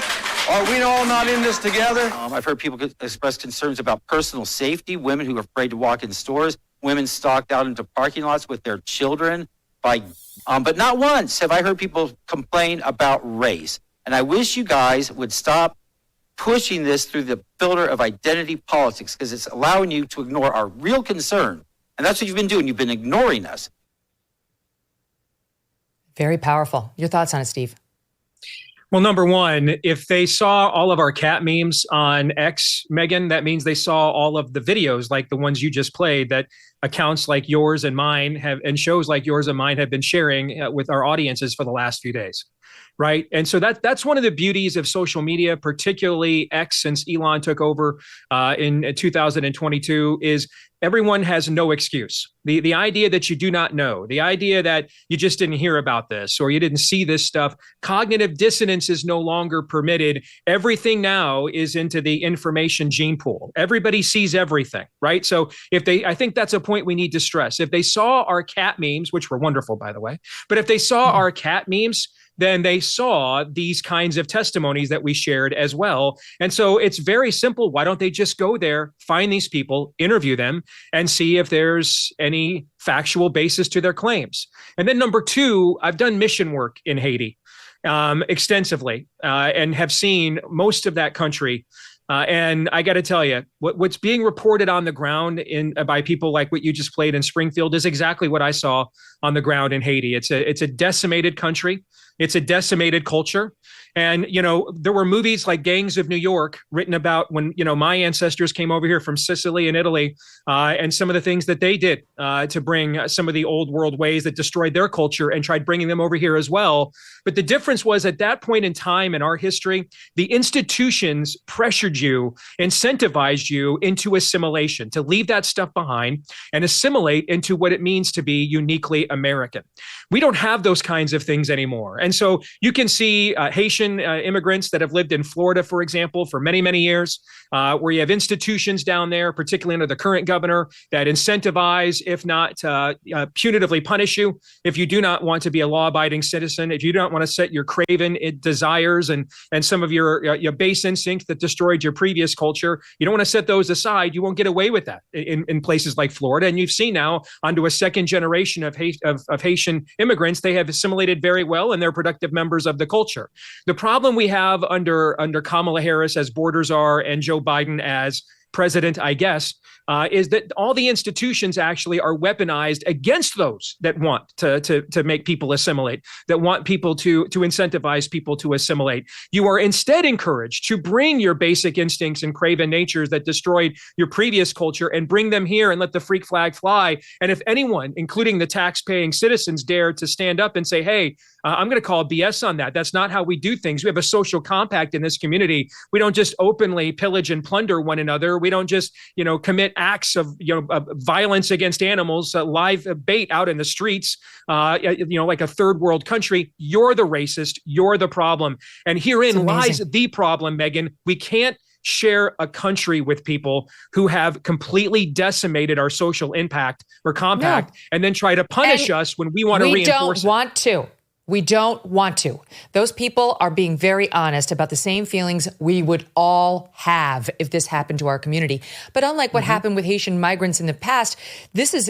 Are we all not in this together? I've heard people express concerns about personal safety, women who are afraid to walk in stores, women stalked out into parking lots with their children. But not once have I heard people complain about race. And I wish you guys would stop pushing this through the filter of identity politics, because it's allowing you to ignore our real concern. And that's what you've been doing. You've been ignoring us. Very powerful. Your thoughts on it, Steve? Well, number one, if they saw all of our cat memes on X, Megyn, that means they saw all of the videos like the ones you just played that accounts like yours and mine have, and shows like yours and mine have been sharing with our audiences for the last few days. right? And so that's one of the beauties of social media, particularly X, since Elon took over in 2022, is everyone has no excuse. The idea that you do not know, the idea that you just didn't hear about this or you didn't see this stuff, cognitive dissonance is no longer permitted. Everything now is into the information gene pool. Everybody sees everything, right? So I think that's a point we need to stress. If they saw our cat memes, which were wonderful, by the way, but if they saw our cat memes, then they saw these kinds of testimonies that we shared as well. And so it's very simple. Why don't they just go there, find these people, interview them, and see if there's any factual basis to their claims? And then number two, I've done mission work in Haiti extensively and have seen most of that country. And I got to tell you, what's being reported on the ground by people like what you just played in Springfield is exactly what I saw on the ground in Haiti. It's a decimated country. It's a decimated culture. And, there were movies like Gangs of New York written about when, my ancestors came over here from Sicily and Italy and some of the things that they did to bring some of the old world ways that destroyed their culture and tried bringing them over here as well. But the difference was at that point in time in our history, the institutions pressured you, incentivized you into assimilation, to leave that stuff behind and assimilate into what it means to be uniquely American. We don't have those kinds of things anymore. And so you can see Haitian immigrants that have lived in Florida, for example, for many, many years, where you have institutions down there, particularly under the current governor, that incentivize, if not punitively punish you, if you do not want to be a law-abiding citizen, if you don't want to set your craven desires and some of your base instincts that destroyed your previous culture, you don't want to set those aside. You won't get away with that in places like Florida. And you've seen now onto a second generation of Haitian immigrants, they have assimilated very well and they're productive members of the culture. The problem we have under Kamala Harris as borders are and Joe Biden as president, I guess, is that all the institutions actually are weaponized against those that want to make people assimilate, that want people to incentivize people to assimilate. You are instead encouraged to bring your basic instincts and craven natures that destroyed your previous culture and bring them here and let the freak flag fly. And if anyone, including the tax-paying citizens, dare to stand up and say, hey, I'm going to call BS on that. That's not how we do things. We have a social compact in this community. We don't just openly pillage and plunder one another. We don't just, commit acts of, violence against animals, live bait out in the streets, like a third world country. You're the racist. You're the problem. And herein lies the problem, Megyn. We can't share a country with people who have completely decimated our social impact or compact and then try to punish us when we want to reinforce it. We don't want to. Those people are being very honest about the same feelings we would all have if this happened to our community. But unlike what happened with Haitian migrants in the past, this has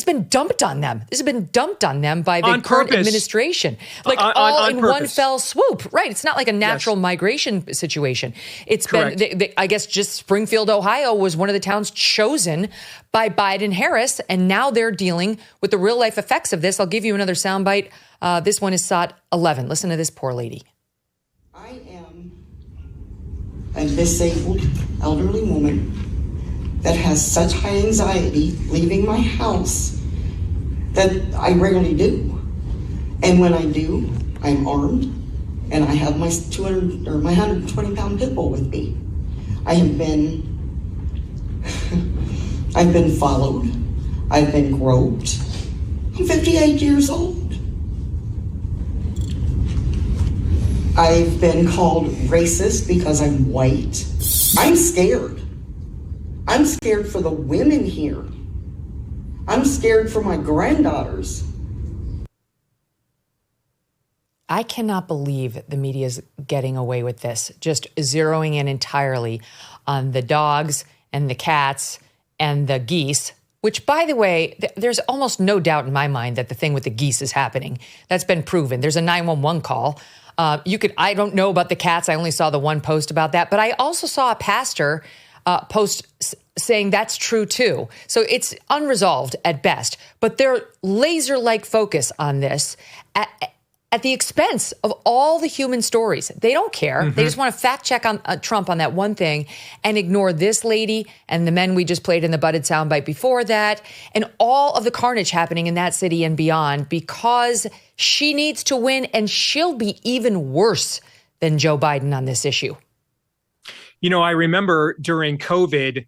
been dumped on them. This has been dumped on them by the current administration. Like all in one fell swoop. Right. It's not like a natural migration situation. It's Correct. Been, I guess just Springfield, Ohio was one of the towns chosen by Biden Harris. And now they're dealing with the real life effects of this. I'll give you another soundbite. This one is SOT 11. Listen to this poor lady. I am a disabled elderly woman that has such high anxiety leaving my house that I rarely do. And when I do, I'm armed and I have my 120-pound pit bull with me. I've been followed. I've been groped. I'm 58 years old. I've been called racist because I'm white. I'm scared. I'm scared for the women here. I'm scared for my granddaughters. I cannot believe the media is getting away with this, just zeroing in entirely on the dogs and the cats and the geese, which, by the way, there's almost no doubt in my mind that the thing with the geese is happening. That's been proven. There's a 911 call. I don't know about the cats. I only saw the one post about that, but I also saw a pastor post saying that's true too. So it's unresolved at best, but their laser-like focus on this at the expense of all the human stories. They don't care. Mm-hmm. They just want to fact check on Trump on that one thing and ignore this lady and the men we just played in the butted soundbite before that and all of the carnage happening in that city and beyond, because she needs to win and she'll be even worse than Joe Biden on this issue. You know, I remember during COVID,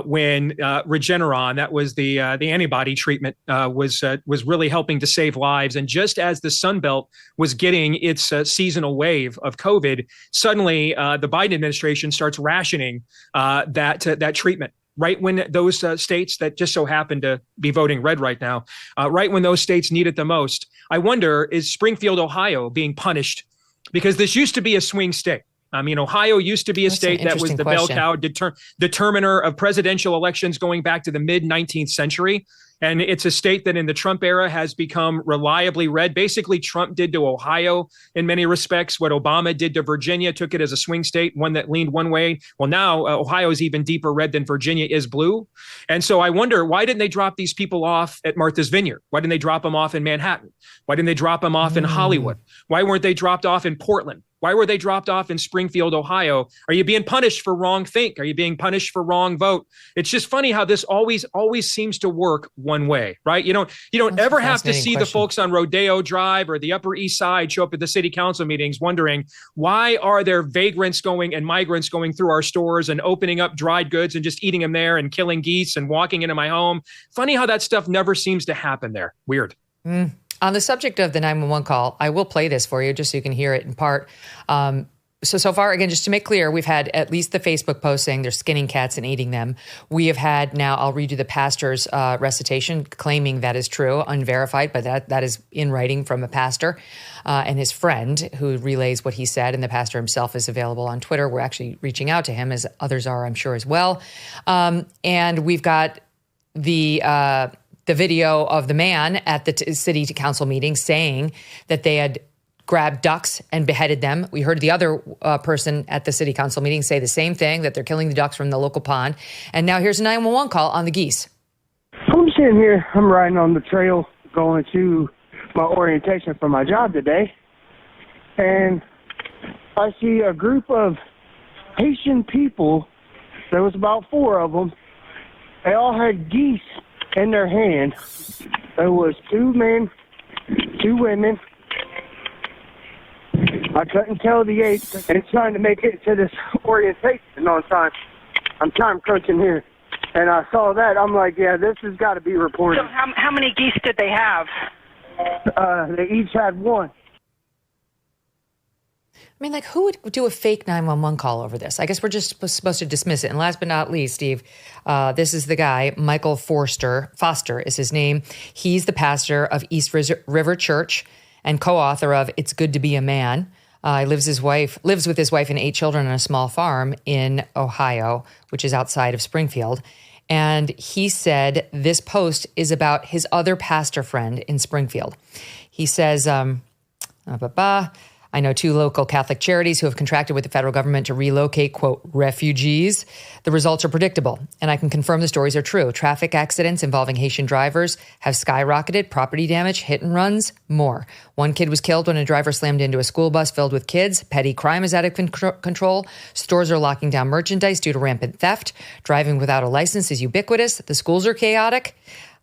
when Regeneron, that was the antibody treatment, was really helping to save lives. And just as the Sun Belt was getting its seasonal wave of COVID, suddenly the Biden administration starts rationing that treatment. Right when those states that just so happen to be voting red right now, right when those states need it the most. I wonder, is Springfield, Ohio being punished? Because this used to be a swing state. I mean, Ohio used to be a state that was the bell cow determiner of presidential elections going back to the mid-19th century. And it's a state that in the Trump era has become reliably red. Basically, Trump did to Ohio in many respects what Obama did to Virginia, took it as a swing state, one that leaned one way. Well, now Ohio is even deeper red than Virginia is blue. And so I wonder, why didn't they drop these people off at Martha's Vineyard? Why didn't they drop them off in Manhattan? Why didn't they drop them off in Hollywood? Why weren't they dropped off in Portland? Why were they dropped off in Springfield, Ohio? Are you being punished for wrong think? Are you being punished for wrong vote? It's just funny how this always seems to work one way, right? You don't ever have to see the folks on Rodeo Drive or the Upper East Side show up at the city council meetings wondering, why are there vagrants going and migrants going through our stores and opening up dried goods and just eating them there and killing geese and walking into my home? Funny how that stuff never seems to happen there. Weird. On the subject of the 911 call, I will play this for you just so you can hear it in part. So far, again, just to make clear, we've had at least the Facebook post saying they're skinning cats and eating them. We have had, now I'll read you the pastor's recitation claiming that is true, unverified, but that is in writing from a pastor and his friend who relays what he said. And the pastor himself is available on Twitter. We're actually reaching out to him, as others are, I'm sure, as well. And we've got the video of the man at the city council meeting saying that they had grabbed ducks and beheaded them. We heard the other person at the city council meeting say the same thing, that they're killing the ducks from the local pond. And now here's a 911 call on the geese. I'm sitting here, I'm riding on the trail going to my orientation for my job today. And I see a group of Haitian people. There was about 4 of them. They all had geese in their hand. There was 2 men, 2 women. I couldn't tell the age and trying to make it to this orientation on time. I'm time crunching here. And I saw that. I'm like, yeah, this has got to be reported. So how many geese did they have? They each had 1. I mean, like, who would do a fake 911 call over this? I guess we're just supposed to dismiss it. And last but not least, Steve, this is the guy, Michael Foster is his name. He's the pastor of East River Church and co-author of It's Good to Be a Man. He lives with his wife and 8 children on a small farm in Ohio, which is outside of Springfield. And he said this post is about his other pastor friend in Springfield. He says, I know 2 local Catholic charities who have contracted with the federal government to relocate, quote, refugees. The results are predictable, and I can confirm the stories are true. Traffic accidents involving Haitian drivers have skyrocketed, property damage, hit and runs, more. 1 kid was killed when a driver slammed into a school bus filled with kids. Petty crime is out of control. Stores are locking down merchandise due to rampant theft. Driving without a license is ubiquitous. The schools are chaotic.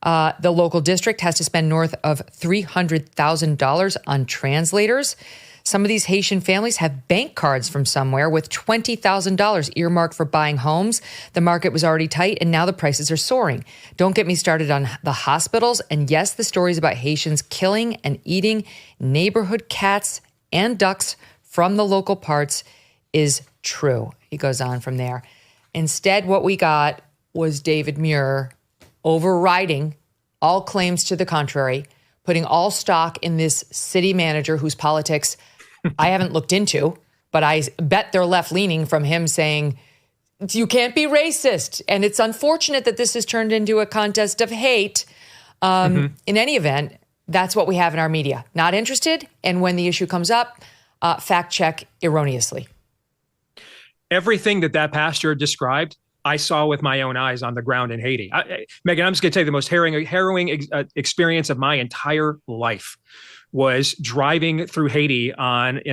The local district has to spend north of $300,000 on translators. Some of these Haitian families have bank cards from somewhere with $20,000 earmarked for buying homes. The market was already tight, and now the prices are soaring. Don't get me started on the hospitals. And yes, the stories about Haitians killing and eating neighborhood cats and ducks from the local parts is true. He goes on from there. Instead, what we got was David Muir overriding all claims to the contrary, putting all stock in this city manager whose politics I haven't looked into, but I bet they're left-leaning from him saying, you can't be racist. And it's unfortunate that this has turned into a contest of hate. In any event, that's what we have in our media. Not interested, and when the issue comes up, fact check erroneously. Everything that pastor described, I saw with my own eyes on the ground in Haiti. Megyn, I'm just going to tell you the most harrowing experience of my entire life was driving through Haiti in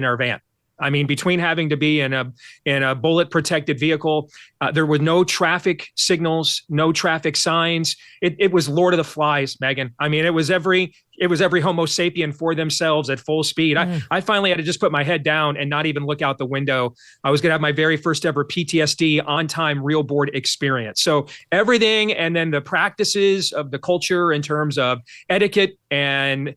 our van. I mean, between having to be in a bullet protected vehicle, there were no traffic signals, no traffic signs. It was Lord of the Flies, Megyn. I mean, it was every Homo sapien for themselves at full speed. I finally had to just put my head down and not even look out the window. I was going to have my very first ever PTSD on time real board experience. So everything, and then the practices of the culture in terms of etiquette and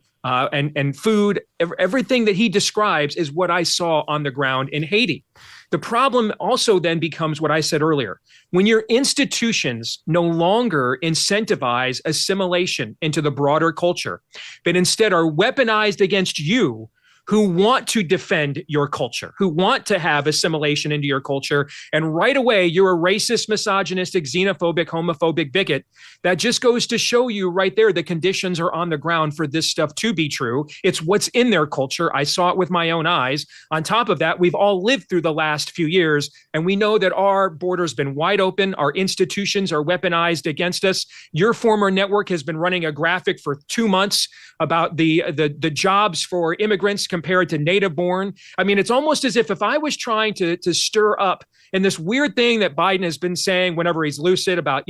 food, everything that he describes is what I saw on the ground in Haiti. The problem also then becomes what I said earlier. When your institutions no longer incentivize assimilation into the broader culture, but instead are weaponized against you, who want to defend your culture, who want to have assimilation into your culture. And right away, you're a racist, misogynistic, xenophobic, homophobic bigot. That just goes to show you right there, the conditions are on the ground for this stuff to be true. It's what's in their culture. I saw it with my own eyes. On top of that, we've all lived through the last few years, and we know that our border's been wide open. Our institutions are weaponized against us. Your former network has been running a graphic for 2 months about the jobs for immigrants compared to native born. I mean, it's almost as if I was trying to stir up, and this weird thing that Biden has been saying whenever he's lucid about,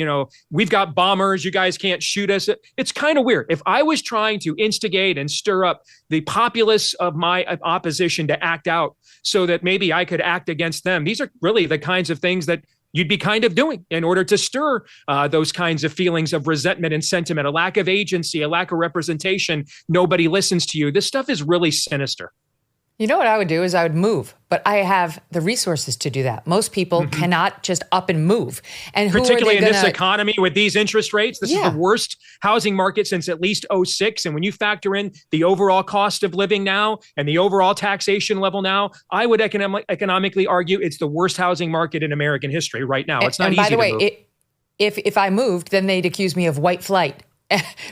we've got bombers, you guys can't shoot us. It's kind of weird. If I was trying to instigate and stir up the populace of my opposition to act out so that maybe I could act against them, these are really the kinds of things that you'd be kind of doing in order to stir those kinds of feelings of resentment and sentiment, a lack of agency, a lack of representation. Nobody listens to you. This stuff is really sinister. You know what I would do is I would move, but I have the resources to do that. Most people cannot just up and move. And particularly in this economy with these interest rates, this is the worst housing market since at least 2006. And when you factor in the overall cost of living now and the overall taxation level now, I would economically argue it's the worst housing market in American history right now. It's not easy to move. By the way, if I moved, then they'd accuse me of white flight.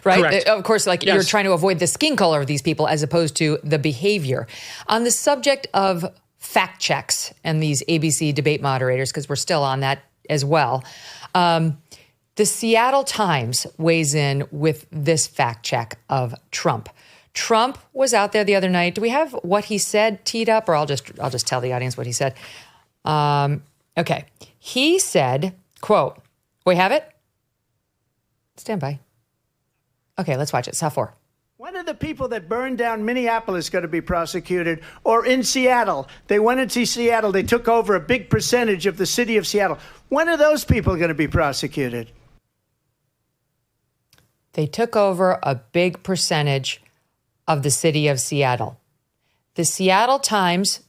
Right? Correct. Of course, you're trying to avoid the skin color of these people as opposed to the behavior. On the subject of fact checks and these ABC debate moderators, because we're still on that as well, the Seattle Times weighs in with this fact check of Trump. Trump was out there the other night. Do we have what he said teed up, or I'll just tell the audience what he said? Okay. He said, quote, we have it? Stand by. Okay, let's watch it. It's how for. When are the people that burned down Minneapolis going to be prosecuted? Or in Seattle? They went into Seattle. They took over a big percentage of the city of Seattle. When are those people going to be prosecuted? They took over a big percentage of the city of Seattle. The Seattle Times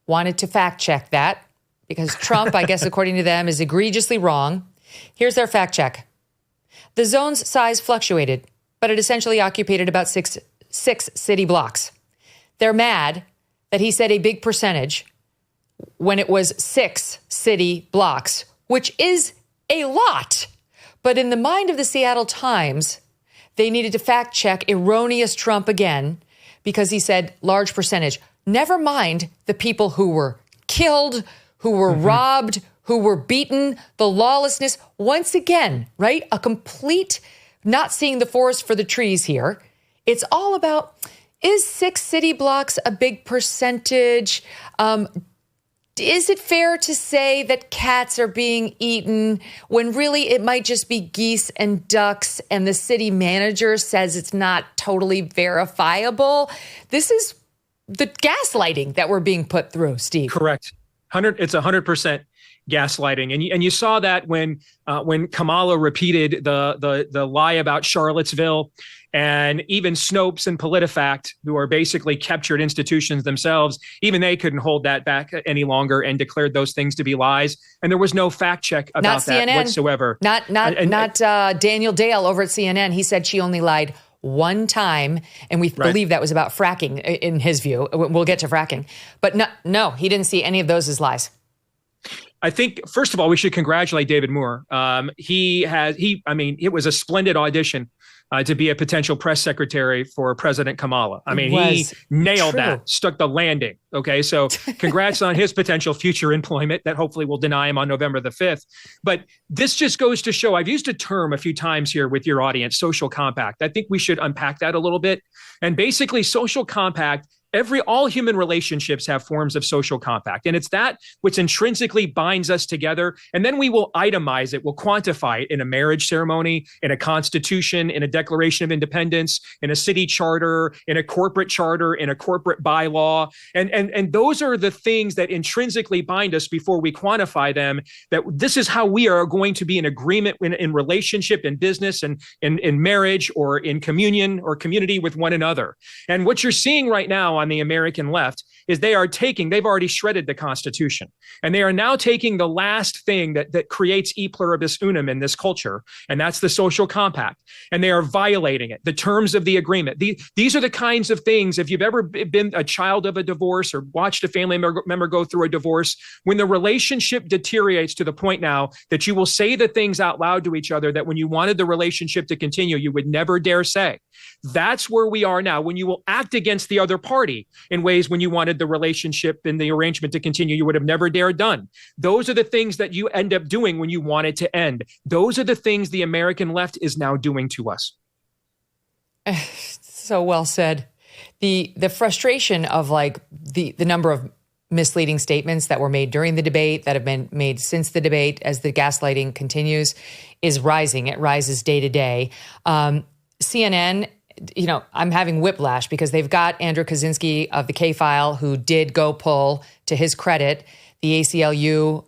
wanted to fact check that because Trump, I guess, according to them, is egregiously wrong. Here's their fact check. The zone's size fluctuated, but it essentially occupied about six city blocks. They're mad that he said a big percentage when it was 6 city blocks, which is a lot. But in the mind of the Seattle Times, they needed to fact check erroneous Trump again because he said large percentage. Never mind the people who were killed, who were robbed, who were beaten, the lawlessness. Once again, right? A complete not seeing the forest for the trees here. It's all about, is 6 city blocks a big percentage? Is it fair to say that cats are being eaten when really it might just be geese and ducks and the city manager says it's not totally verifiable? This is the gaslighting that we're being put through, Steve. Correct. It's 100% gaslighting. And you saw that when Kamala repeated the lie about Charlottesville, and even Snopes and PolitiFact, who are basically captured institutions themselves, even they couldn't hold that back any longer and declared those things to be lies. And there was no fact check about that whatsoever. Not Daniel Dale over at CNN. He said she only lied one time, and we believe that was about fracking, in his view. We'll get to fracking. But no, he didn't see any of those as lies. I think, first of all, we should congratulate David Moore. It was a splendid audition to be a potential press secretary for President Kamala. I mean, he nailed that, stuck the landing. Okay, so congrats on his potential future employment that hopefully will deny him on November the 5th. But this just goes to show, I've used a term a few times here with your audience, social compact. I think we should unpack that a little bit. And basically, social compact, all human relationships have forms of social compact, and it's that which intrinsically binds us together. And then we will itemize it, we'll quantify it in a marriage ceremony, in a constitution, in a Declaration of Independence, in a city charter, in a corporate charter, in a corporate bylaw. And those are the things that intrinsically bind us before we quantify them, that this is how we are going to be in agreement in relationship, in business, and in marriage, or in communion or community with one another. And what you're seeing right now on the American left is they've already shredded the Constitution. And they are now taking the last thing that creates e pluribus unum in this culture, and that's the social compact. And they are violating it, the terms of the agreement. These are the kinds of things, if you've ever been a child of a divorce or watched a family member go through a divorce, when the relationship deteriorates to the point now that you will say the things out loud to each other that when you wanted the relationship to continue, you would never dare say. That's where we are now. When you will act against the other party in ways when you wanted the relationship and the arrangement to continue, you would have never dared done. Those are the things that you end up doing when you want it to end. Those are the things the American left is now doing to us. So well said. The frustration of the number of misleading statements that were made during the debate, that have been made since the debate, as the gaslighting continues, is rising. It rises day to day. CNN, I'm having whiplash because they've got Andrew Kaczynski of the K-File, who did go pull, to his credit, the ACLU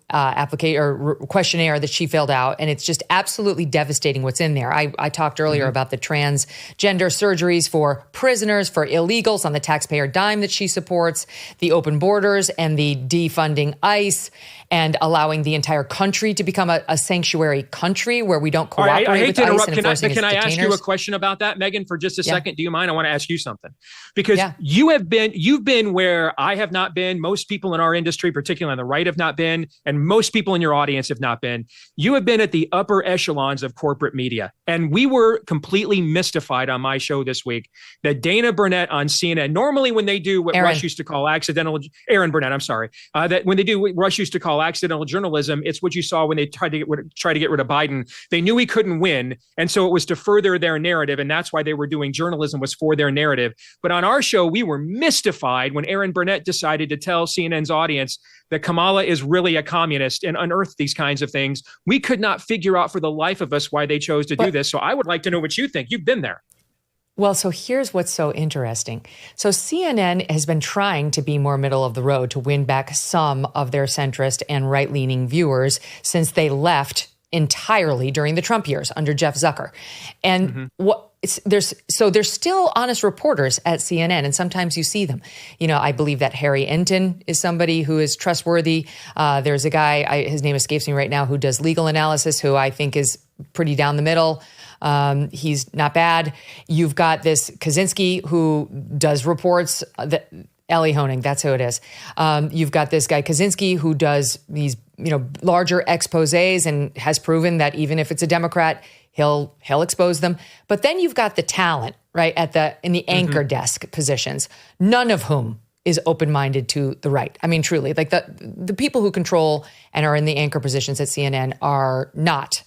questionnaire that she filled out. And it's just absolutely devastating what's in there. I talked earlier about the transgender surgeries for prisoners, for illegals on the taxpayer dime that she supports, the open borders and the defunding ICE, and allowing the entire country to become a sanctuary country where we don't cooperate with ICE and enforcing its detainers. Can I ask you a question about that, Megyn, for just a second? Do you mind? I want to ask you something. Because you've been where I have not been, most people in our industry, particularly on the right, have not been, and most people in your audience have not been. You have been at the upper echelons of corporate media. And we were completely mystified on my show this week that Dana Burnett on CNN, normally when they do what Rush used to call Aaron Burnett, I'm sorry, that when they do what Rush used to call accidental journalism, it's what you saw when they tried to get rid of Biden. They knew he couldn't win, and so it was to further their narrative, and that's why they were doing journalism, was for their narrative. But on our show, we were mystified when Aaron Burnett decided to tell CNN's audience that Kamala is really a communist and unearth these kinds of things. We could not figure out for the life of us why they chose to do this. So I would like to know what you think. You've been there. Well, so here's what's so interesting. So CNN has been trying to be more middle of the road to win back some of their centrist and right-leaning viewers since they left entirely during the Trump years under Jeff Zucker. And there's still honest reporters at CNN, and sometimes you see them. I believe that Harry Enton is somebody who is trustworthy. There's a guy, his name escapes me right now, who does legal analysis, who I think is pretty down the middle. He's not bad. You've got this Kaczynski who does reports, Ellie Honig, that's who it is. You've got this guy Kaczynski who does these, larger exposés and has proven that even if it's a Democrat, he'll expose them. But then you've got the talent, right, in the anchor desk positions, none of whom is open-minded to the right. I mean, truly, like the people who control and are in the anchor positions at CNN are not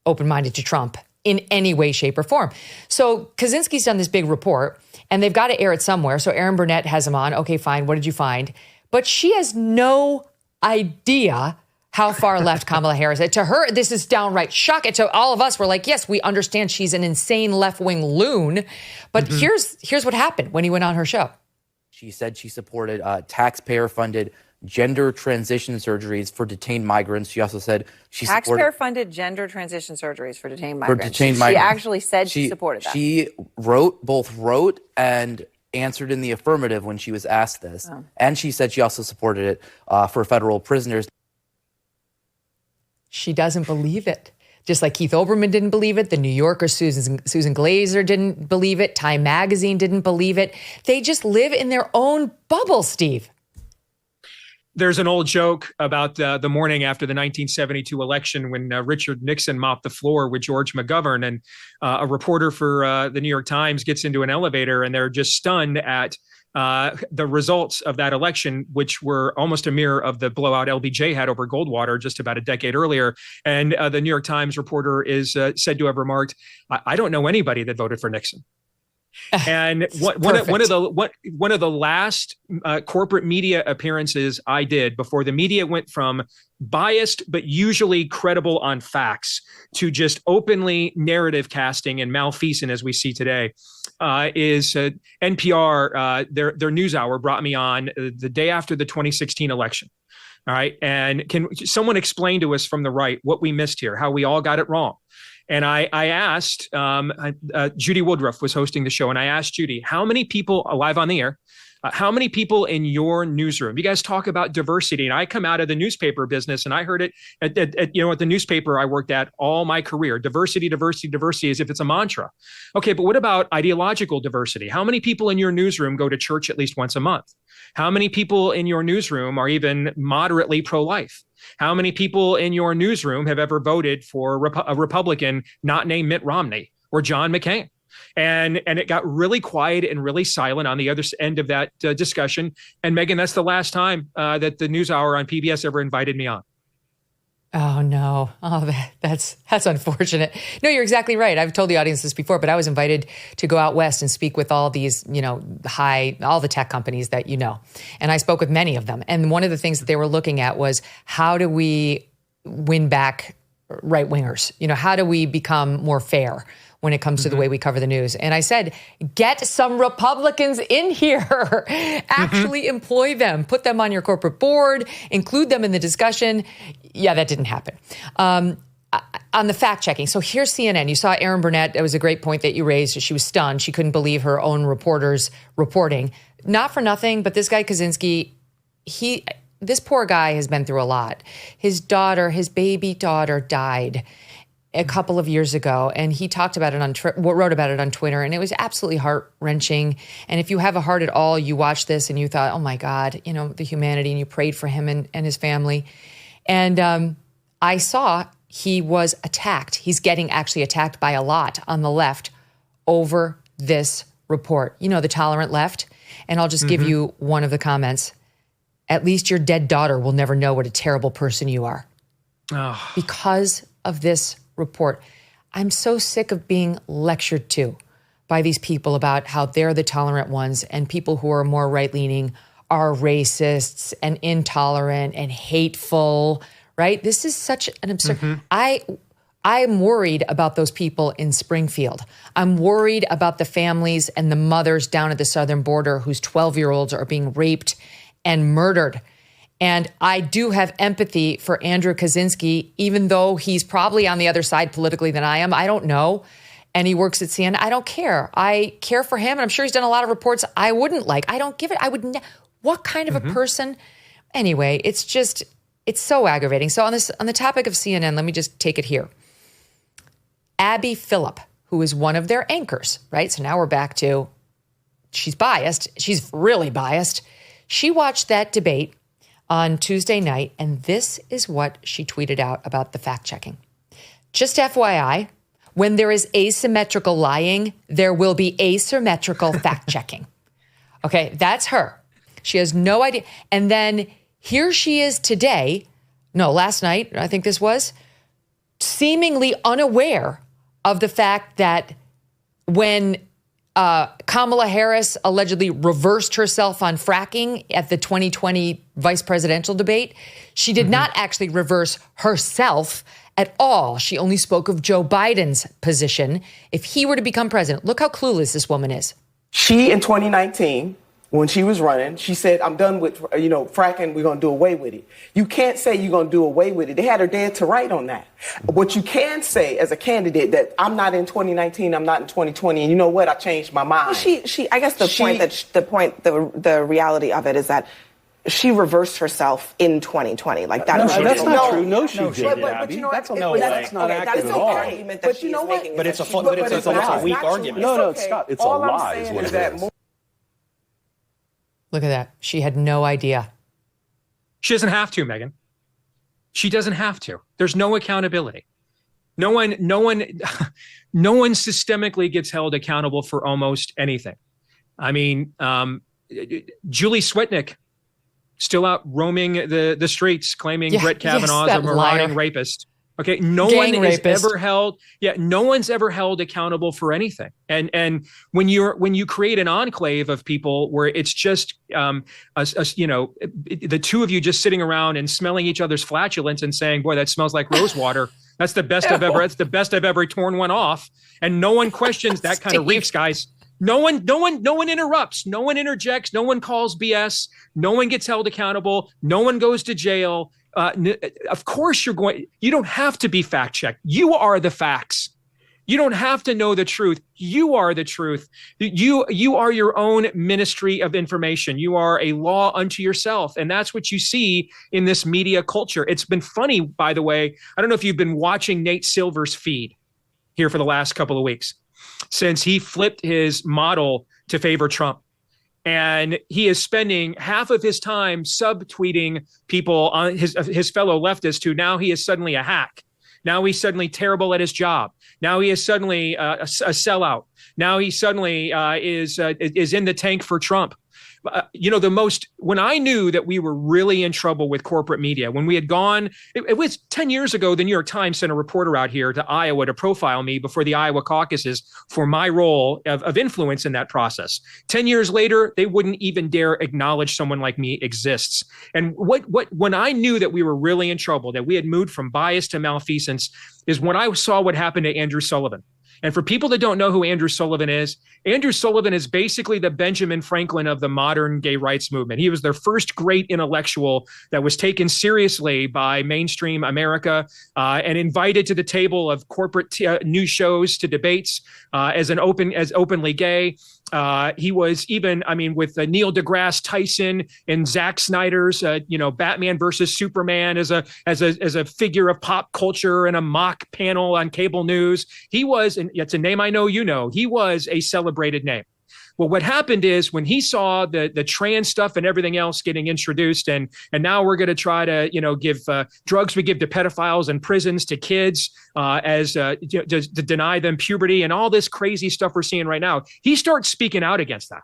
open-minded to Trump in any way, shape, or form. So Kaczynski's done this big report, and they've got to air it somewhere. So Aaron Burnett has him on. Okay, fine. What did you find? But she has no idea how far left Kamala Harris is. To her, this is downright shocking. To all of us, we're like, yes, we understand she's an insane left-wing loon. But here's what happened when he went on her show. She said she supported taxpayer-funded gender transition surgeries for detained migrants. She also said she supported taxpayer-funded gender transition surgeries for detained migrants. She actually said she supported that. She wrote and answered in the affirmative when she was asked this. Oh. And she said she also supported it for federal prisoners. She doesn't believe it. Just like Keith Olbermann didn't believe it, the New Yorker Susan Glazer didn't believe it, Time Magazine didn't believe it. They just live in their own bubble, Steve. There's an old joke about the morning after the 1972 election when Richard Nixon mopped the floor with George McGovern, and a reporter for the New York Times gets into an elevator and they're just stunned at the results of that election, which were almost a mirror of the blowout LBJ had over Goldwater just about a decade earlier. And the New York Times reporter is said to have remarked, I don't know anybody that voted for Nixon. And one of the last corporate media appearances I did before the media went from biased but usually credible on facts to just openly narrative casting and malfeasance as we see today is NPR. Their news hour brought me on the day after the 2016 election. All right, and can someone explain to us from the right what we missed here, how we all got it wrong? And I asked, Judy Woodruff was hosting the show, and I asked Judy, how many people live on the air, how many people in your newsroom? You guys talk about diversity, and I come out of the newspaper business, and I heard it at the newspaper I worked at all my career. Diversity, diversity, diversity, as if it's a mantra. Okay, but what about ideological diversity? How many people in your newsroom go to church at least once a month? How many people in your newsroom are even moderately pro-life? How many people in your newsroom have ever voted for a Republican not named Mitt Romney or John McCain? And it got really quiet and really silent on the other end of that discussion. And Megyn, that's the last time that the NewsHour on PBS ever invited me on. Oh, no. Oh, that's unfortunate. No, you're exactly right. I've told the audience this before, but I was invited to go out west and speak with all these, all the tech companies that you know. And I spoke with many of them. And one of the things that they were looking at was, how do we win back right-wingers? How do we become more fair when it comes to the way we cover the news? And I said, get some Republicans in here, actually employ them, put them on your corporate board, include them in the discussion. Yeah, that didn't happen. On the fact checking. So here's CNN. You saw Erin Burnett. It was a great point that you raised. She was stunned. She couldn't believe her own reporters reporting. Not for nothing, but this guy Kaczynski, this poor guy has been through a lot. His baby daughter died a couple of years ago, and he talked about it wrote about it on Twitter, and it was absolutely heart-wrenching. And if you have a heart at all, you watch this and you thought, oh my God, the humanity, and you prayed for him and his family. And I saw he was attacked. He's getting actually attacked by a lot on the left over this report. The tolerant left. And I'll just give you one of the comments. At least your dead daughter will never know what a terrible person you are. Oh. Because of this report. I'm so sick of being lectured to by these people about how they're the tolerant ones, and people who are more right-leaning are racists and intolerant and hateful, right? This is such an absurd. I'm worried about those people in Springfield. I'm worried about the families and the mothers down at the southern border whose 12-year-olds are being raped and murdered. And I do have empathy for Andrew Kaczynski, even though he's probably on the other side politically than I am. I don't know. And he works at CNN. I don't care. I care for him. And I'm sure he's done a lot of reports I wouldn't like. I don't give it. What kind of a person? Anyway, it's so aggravating. So on the topic of CNN, let me just take it here. Abby Phillip, who is one of their anchors, right? So now we're back to, she's biased. She's really biased. She watched that debate on Tuesday night, and this is what she tweeted out about the fact-checking. Just FYI, when there is asymmetrical lying, there will be asymmetrical fact-checking. Okay, that's her. She has no idea. And then here she is last night, I think this was, seemingly unaware of the fact that when Kamala Harris allegedly reversed herself on fracking at the 2020 vice presidential debate, she did not actually reverse herself at all. She only spoke of Joe Biden's position if he were to become president. Look how clueless this woman is. She, in 2019, when she was running, she said, I'm done with, fracking. We're going to do away with it. You can't say you're going to do away with it. They had her dead to right on that. What you can say as a candidate that I'm not in 2019, I'm not in 2020, and you know what? I changed my mind. Well, I guess the reality of it is that she reversed herself in 2020. Like that. That's not true. No, she didn't. But you know, that's not accurate at all. But you know what? But it's a weak argument. No, stop. It's a lie is what it is. Look at that. She had no idea. She doesn't have to, Megyn. She doesn't have to. There's no accountability. No one systemically gets held accountable for almost anything. I mean, Julie Swetnick still out roaming the streets, claiming Brett Kavanaugh's a marauding rapist. Okay, no one's ever held accountable for anything. And when you create an enclave of people where it's just the two of you just sitting around and smelling each other's flatulence and saying, "Boy, that smells like rose water." That's the best I've ever. That's the best I've ever torn one off. And no one questions that kind of reeks, guys. No one interrupts. No one interjects. No one calls BS. No one gets held accountable. No one goes to jail. Of course you don't have to be fact checked. You are the facts. You don't have to know the truth. You are the truth. You are your own ministry of information. You are a law unto yourself. And that's what you see in this media culture. It's been funny, by the way. I don't know if you've been watching Nate Silver's feed here for the last couple of weeks since he flipped his model to favor Trump. And he is spending half of his time subtweeting people on his fellow leftists who now he is suddenly a hack. Now he's suddenly terrible at his job. Now he is suddenly a sellout. Now he suddenly is in the tank for Trump. When I knew that we were really in trouble with corporate media, when we had gone, it was 10 years ago, the New York Times sent a reporter out here to Iowa to profile me before the Iowa caucuses for my role of influence in that process. 10 years later, they wouldn't even dare acknowledge someone like me exists. And when I knew that we were really in trouble, that we had moved from bias to malfeasance, is when I saw what happened to Andrew Sullivan. And for people that don't know who Andrew Sullivan is basically the Benjamin Franklin of the modern gay rights movement. He was their first great intellectual that was taken seriously by mainstream America and invited to the table of corporate news shows to debates as openly gay. He was even, with Neil deGrasse Tyson and Zack Snyder's, Batman versus Superman as a figure of pop culture and a mock panel on cable news. He was, and it's a name I know you know, he was a celebrated name. Well, what happened is when he saw the trans stuff and everything else getting introduced, and now we're going to try to, give drugs we give to pedophiles in prisons to kids to deny them puberty and all this crazy stuff we're seeing right now, he starts speaking out against that.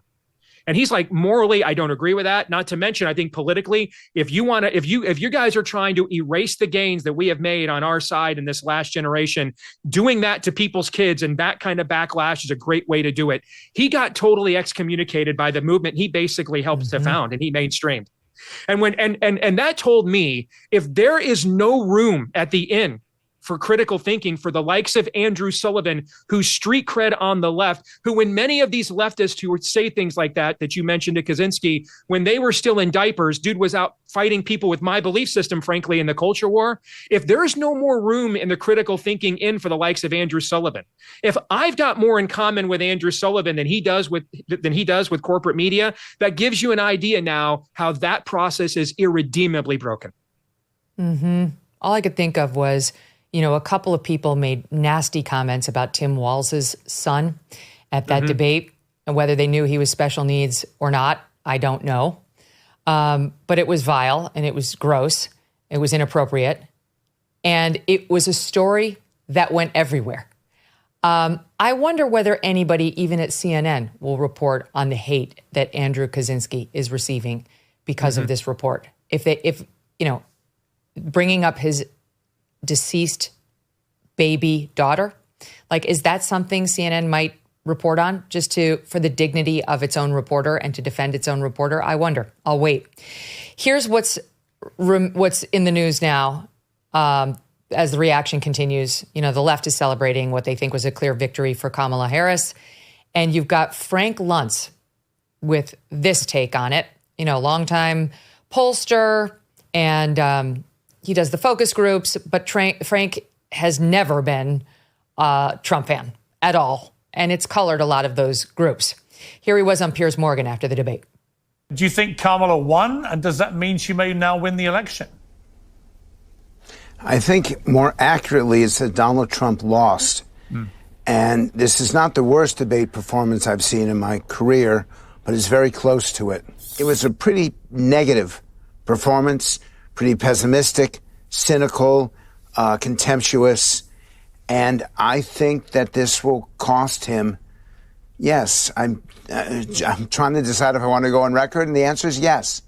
And he's like, morally, I don't agree with that. Not to mention, I think politically, if you guys are trying to erase the gains that we have made on our side in this last generation, doing that to people's kids and that kind of backlash is a great way to do it. He got totally excommunicated by the movement he basically helped to found and he mainstreamed. And and that told me, if there is no room at the inn for critical thinking for the likes of Andrew Sullivan, who's street cred on the left, who when many of these leftists who would say things like that you mentioned to Kaczynski, when they were still in diapers, dude was out fighting people with my belief system, frankly, in the culture war. If there's no more room in the critical thinking in for the likes of Andrew Sullivan, if I've got more in common with Andrew Sullivan than he does with corporate media, that gives you an idea now how that process is irredeemably broken. Mm-hmm. All I could think of was, a couple of people made nasty comments about Tim Walz's son at that debate, and whether they knew he was special needs or not, I don't know. But it was vile and it was gross. It was inappropriate. And it was a story that went everywhere. I wonder whether anybody, even at CNN, will report on the hate that Andrew Kaczynski is receiving because of this report. If bringing up his deceased baby daughter, is that something CNN might report on just for the dignity of its own reporter and to defend its own reporter? I wonder. I'll wait. Here's what's in the news now. As the reaction continues, the left is celebrating what they think was a clear victory for Kamala Harris. And you've got Frank Luntz with this take on it, longtime pollster, and he does the focus groups, but Frank has never been a Trump fan at all. And it's colored a lot of those groups. Here he was on Piers Morgan after the debate. Do you think Kamala won? And does that mean she may now win the election? I think more accurately, it's that Donald Trump lost. And this is not the worst debate performance I've seen in my career, but it's very close to it. It was a pretty negative performance, pretty pessimistic, cynical, contemptuous. And I think that this will cost him. Yes, I'm trying to decide if I want to go on record, and the answer is yes.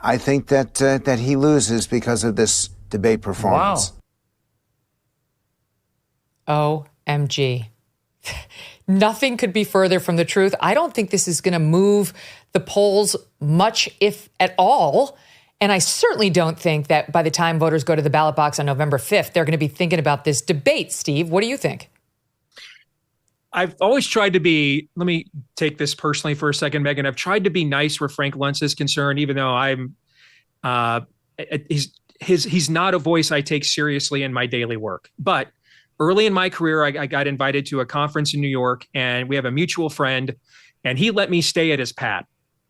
I think that he loses because of this debate performance. Wow. OMG. Nothing could be further from the truth. I don't think this is going to move the polls much, if at all. And I certainly don't think that by the time voters go to the ballot box on November 5th, they're going to be thinking about this debate. Steve, what do you think? I've always tried to be, let me take this personally for a second, Megyn. I've tried to be nice where Frank Luntz is concerned, even though he's not a voice I take seriously in my daily work. But early in my career, I got invited to a conference in New York, and we have a mutual friend, and he let me stay at his pad,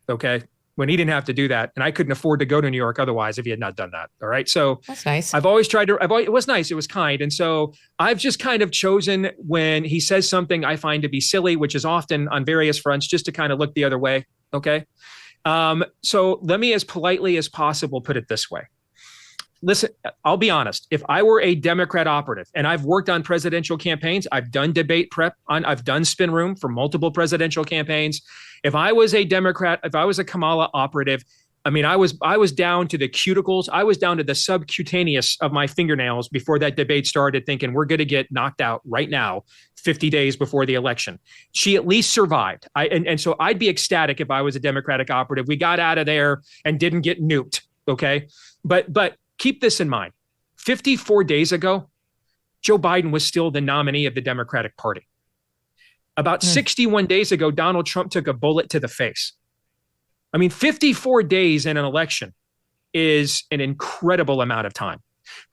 okay, when he didn't have to do that. And I couldn't afford to go to New York otherwise if he had not done that. All right. So that's nice. I've always tried to, it was nice. It was kind. And so I've just kind of chosen when he says something I find to be silly, which is often on various fronts, just to kind of look the other way. Okay. So let me, as politely as possible, put it this way. Listen, I'll be honest. If I were a Democrat operative, and I've worked on presidential campaigns, I've done debate prep I've done spin room for multiple presidential campaigns. If I was a Democrat, if I was a Kamala operative, I mean, I was down to the cuticles. I was down to the subcutaneous of my fingernails before that debate started, thinking we're going to get knocked out right now, 50 days before the election. She at least survived. And so I'd be ecstatic if I was a Democratic operative. We got out of there and didn't get nuked. Okay. But keep this in mind. 54 days ago, Joe Biden was still the nominee of the Democratic Party. About 61 days ago, Donald Trump took a bullet to the face. I mean, 54 days in an election is an incredible amount of time,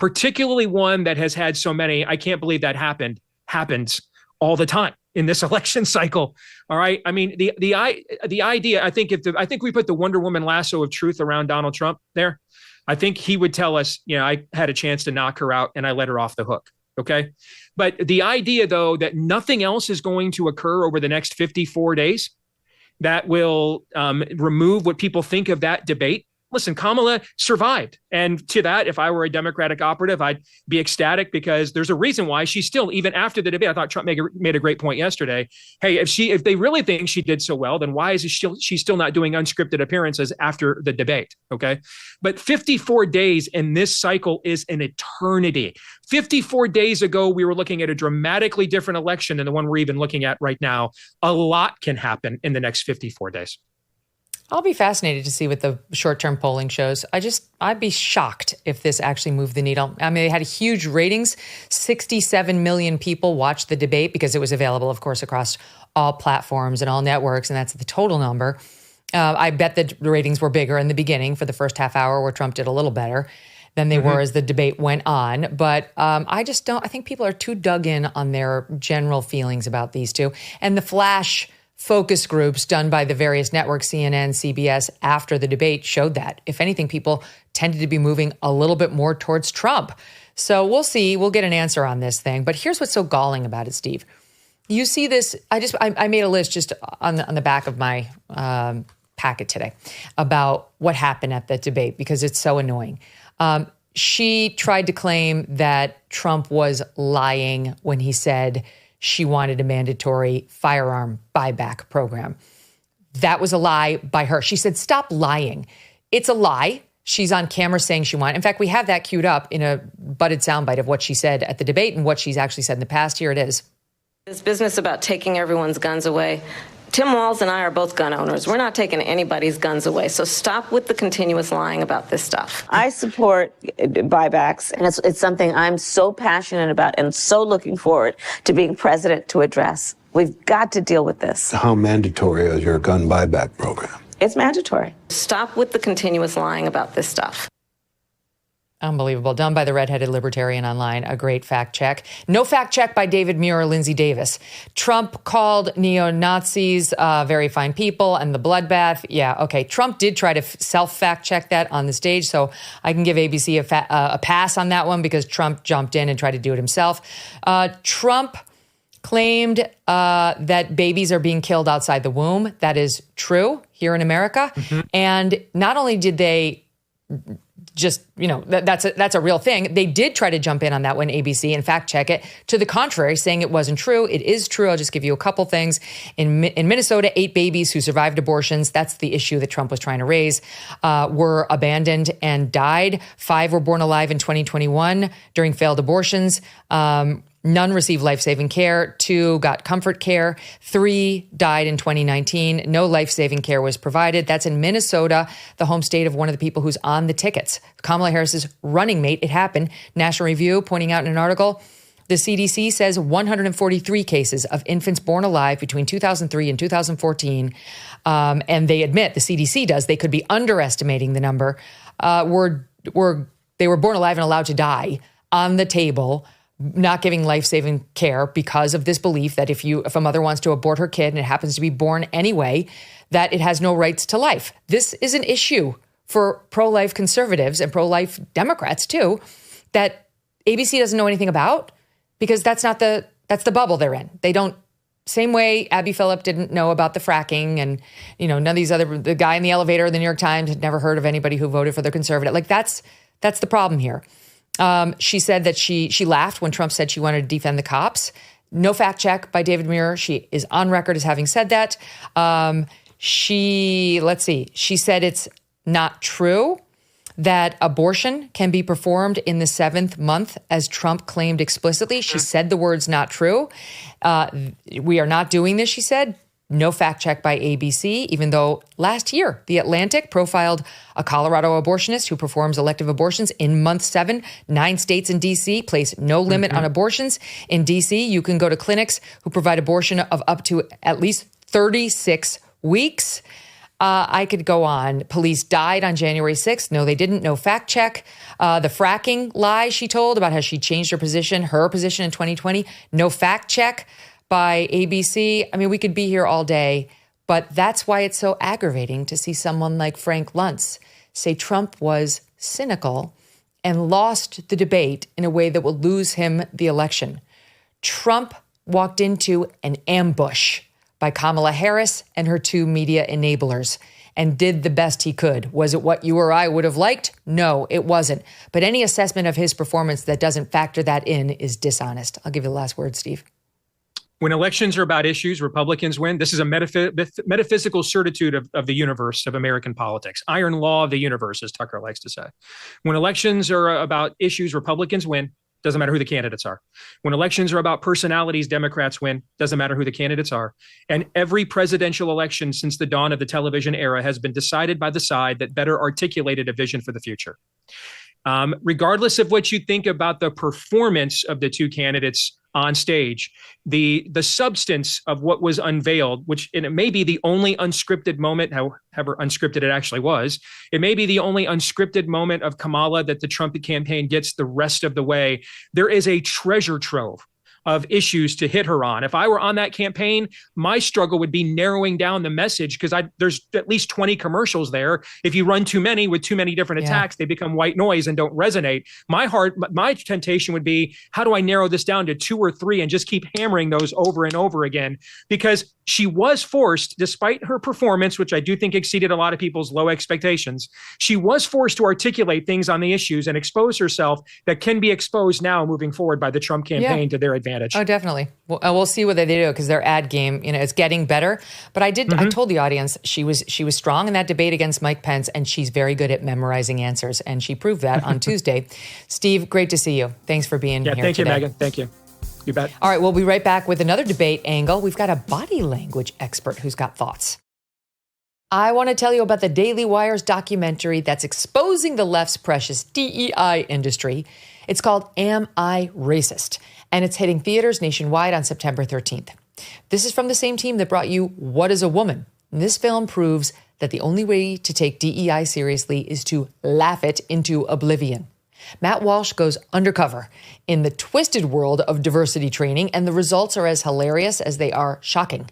particularly one that has had so many, I can't believe that happens all the time in this election cycle. All right. I mean, the idea, I think we put the Wonder Woman lasso of truth around Donald Trump there, I think he would tell us, I had a chance to knock her out and I let her off the hook. Okay. But the idea, though, that nothing else is going to occur over the next 54 days that will remove what people think of that debate. Listen, Kamala survived. And to that, if I were a Democratic operative, I'd be ecstatic because there's a reason why she's still, even after the debate, I thought Trump made a great point yesterday. Hey, if they really think she did so well, then why is she still not doing unscripted appearances after the debate? Okay. But 54 days in this cycle is an eternity. 54 days ago, we were looking at a dramatically different election than the one we're even looking at right now. A lot can happen in the next 54 days. I'll be fascinated to see what the short-term polling shows. I'd be shocked if this actually moved the needle. I mean, they had huge ratings. 67 million people watched the debate because it was available, of course, across all platforms and all networks, and that's the total number. I bet the ratings were bigger in the beginning for the first half hour where Trump did a little better than they were as the debate went on. But I think people are too dug in on their general feelings about these two. And the flash focus groups done by the various networks, CNN, CBS, after the debate showed that. If anything, people tended to be moving a little bit more towards Trump. So we'll see. We'll get an answer on this thing. But here's what's so galling about it, Steve. You see this. I made a list just on the back of my packet today about what happened at the debate because it's so annoying. She tried to claim that Trump was lying when he said she wanted a mandatory firearm buyback program. That was a lie by her. She said, stop lying. It's a lie. She's on camera saying she wanted. In fact, we have that queued up in a budded soundbite of what she said at the debate and what she's actually said in the past. Here it is. This business about taking everyone's guns away. Tim Walz and I are both gun owners. We're not taking anybody's guns away. So stop with the continuous lying about this stuff. I support buybacks, and it's something I'm so passionate about and so looking forward to being president to address. We've got to deal with this. How mandatory is your gun buyback program? It's mandatory. Stop with the continuous lying about this stuff. Unbelievable. Done by the redheaded libertarian online. A great fact check. No fact check by David Muir or Lindsay Davis. Trump called neo-Nazis very fine people and the bloodbath. Yeah, okay. Trump did try to self-fact check that on the stage, so I can give ABC a pass on that one because Trump jumped in and tried to do it himself. Trump claimed that babies are being killed outside the womb. That is true here in America. And not only did they just, that's a real thing. They did try to jump in on that one, ABC, and fact check it to the contrary, saying it wasn't true. It is true. I'll just give you a couple things. In Minnesota, 8 babies who survived abortions, that's the issue that Trump was trying to raise, were abandoned and died. 5 were born alive in 2021 during failed abortions. None received life-saving care. 2 got comfort care. 3 died in 2019. No life-saving care was provided. That's in Minnesota, the home state of one of the people who's on the tickets. Kamala Harris's running mate. It happened. National Review pointing out in an article, the CDC says 143 cases of infants born alive between 2003 and 2014, and they admit, the CDC does, they could be underestimating the number, they were born alive and allowed to die on the table, not giving life-saving care because of this belief that if a mother wants to abort her kid and it happens to be born anyway, that it has no rights to life. This is an issue for pro-life conservatives and pro-life Democrats too, that ABC doesn't know anything about, because that's the bubble they're in. They don't, same way Abby Phillip didn't know about the fracking, and none of these the guy in the elevator in the New York Times had never heard of anybody who voted for the conservative. Like that's the problem here. She said that she laughed when Trump said she wanted to defend the cops. No fact check by David Muir. She is on record as having said that. She said it's not true that abortion can be performed in the 7th month, as Trump claimed explicitly. She said the words "not true." We are not doing this, she said. No fact check by ABC, even though last year, The Atlantic profiled a Colorado abortionist who performs elective abortions in month 7. 9 states in D.C. place no limit on abortions. In D.C., you can go to clinics who provide abortion of up to at least 36 weeks. I could go on. Police died on January 6th. No, they didn't. No fact check. The fracking lie she told about how she changed her position in 2020. No fact check by ABC. I mean, we could be here all day, but that's why it's so aggravating to see someone like Frank Luntz say Trump was cynical and lost the debate in a way that will lose him the election. Trump walked into an ambush by Kamala Harris and her 2 media enablers and did the best he could. Was it what you or I would have liked? No, it wasn't. But any assessment of his performance that doesn't factor that in is dishonest. I'll give you the last word, Steve. When elections are about issues, Republicans win. This is a metaphysical certitude of the universe of American politics. Iron law of the universe, as Tucker likes to say. When elections are about issues, Republicans win. Doesn't matter who the candidates are. When elections are about personalities, Democrats win. Doesn't matter who the candidates are. And every presidential election since the dawn of the television era has been decided by the side that better articulated a vision for the future. Regardless of what you think about the performance of the 2 candidates on stage, the substance of what was unveiled, and it may be the only unscripted moment, however unscripted it actually was, it may be the only unscripted moment of Kamala that the Trump campaign gets the rest of the way. There is a treasure trove of issues to hit her on. If I were on that campaign, my struggle would be narrowing down the message, because there's at least 20 commercials there. If you run too many with too many different attacks, they become white noise and don't resonate. My temptation would be, how do I narrow this down to 2 or 3 and just keep hammering those over and over again? Because she was forced, despite her performance, which I do think exceeded a lot of people's low expectations, she was forced to articulate things on the issues and expose herself that can be exposed now moving forward by the Trump campaign to their advantage. Oh, definitely. We'll see what they do, because their ad game, it's getting better. But I told the audience she was strong in that debate against Mike Pence, and she's very good at memorizing answers, and she proved that on Tuesday. Steve, great to see you. Thanks for being here thank today. You, Megyn. Thank you. You bet. All right, we'll be right back with another debate angle. We've got a body language expert who's got thoughts. I want to tell you about the Daily Wire's documentary that's exposing the left's precious DEI industry. It's called Am I Racist? And it's hitting theaters nationwide on September 13th. This is from the same team that brought you What is a Woman? And this film proves that the only way to take DEI seriously is to laugh it into oblivion. Matt Walsh goes undercover in the twisted world of diversity training, and the results are as hilarious as they are shocking.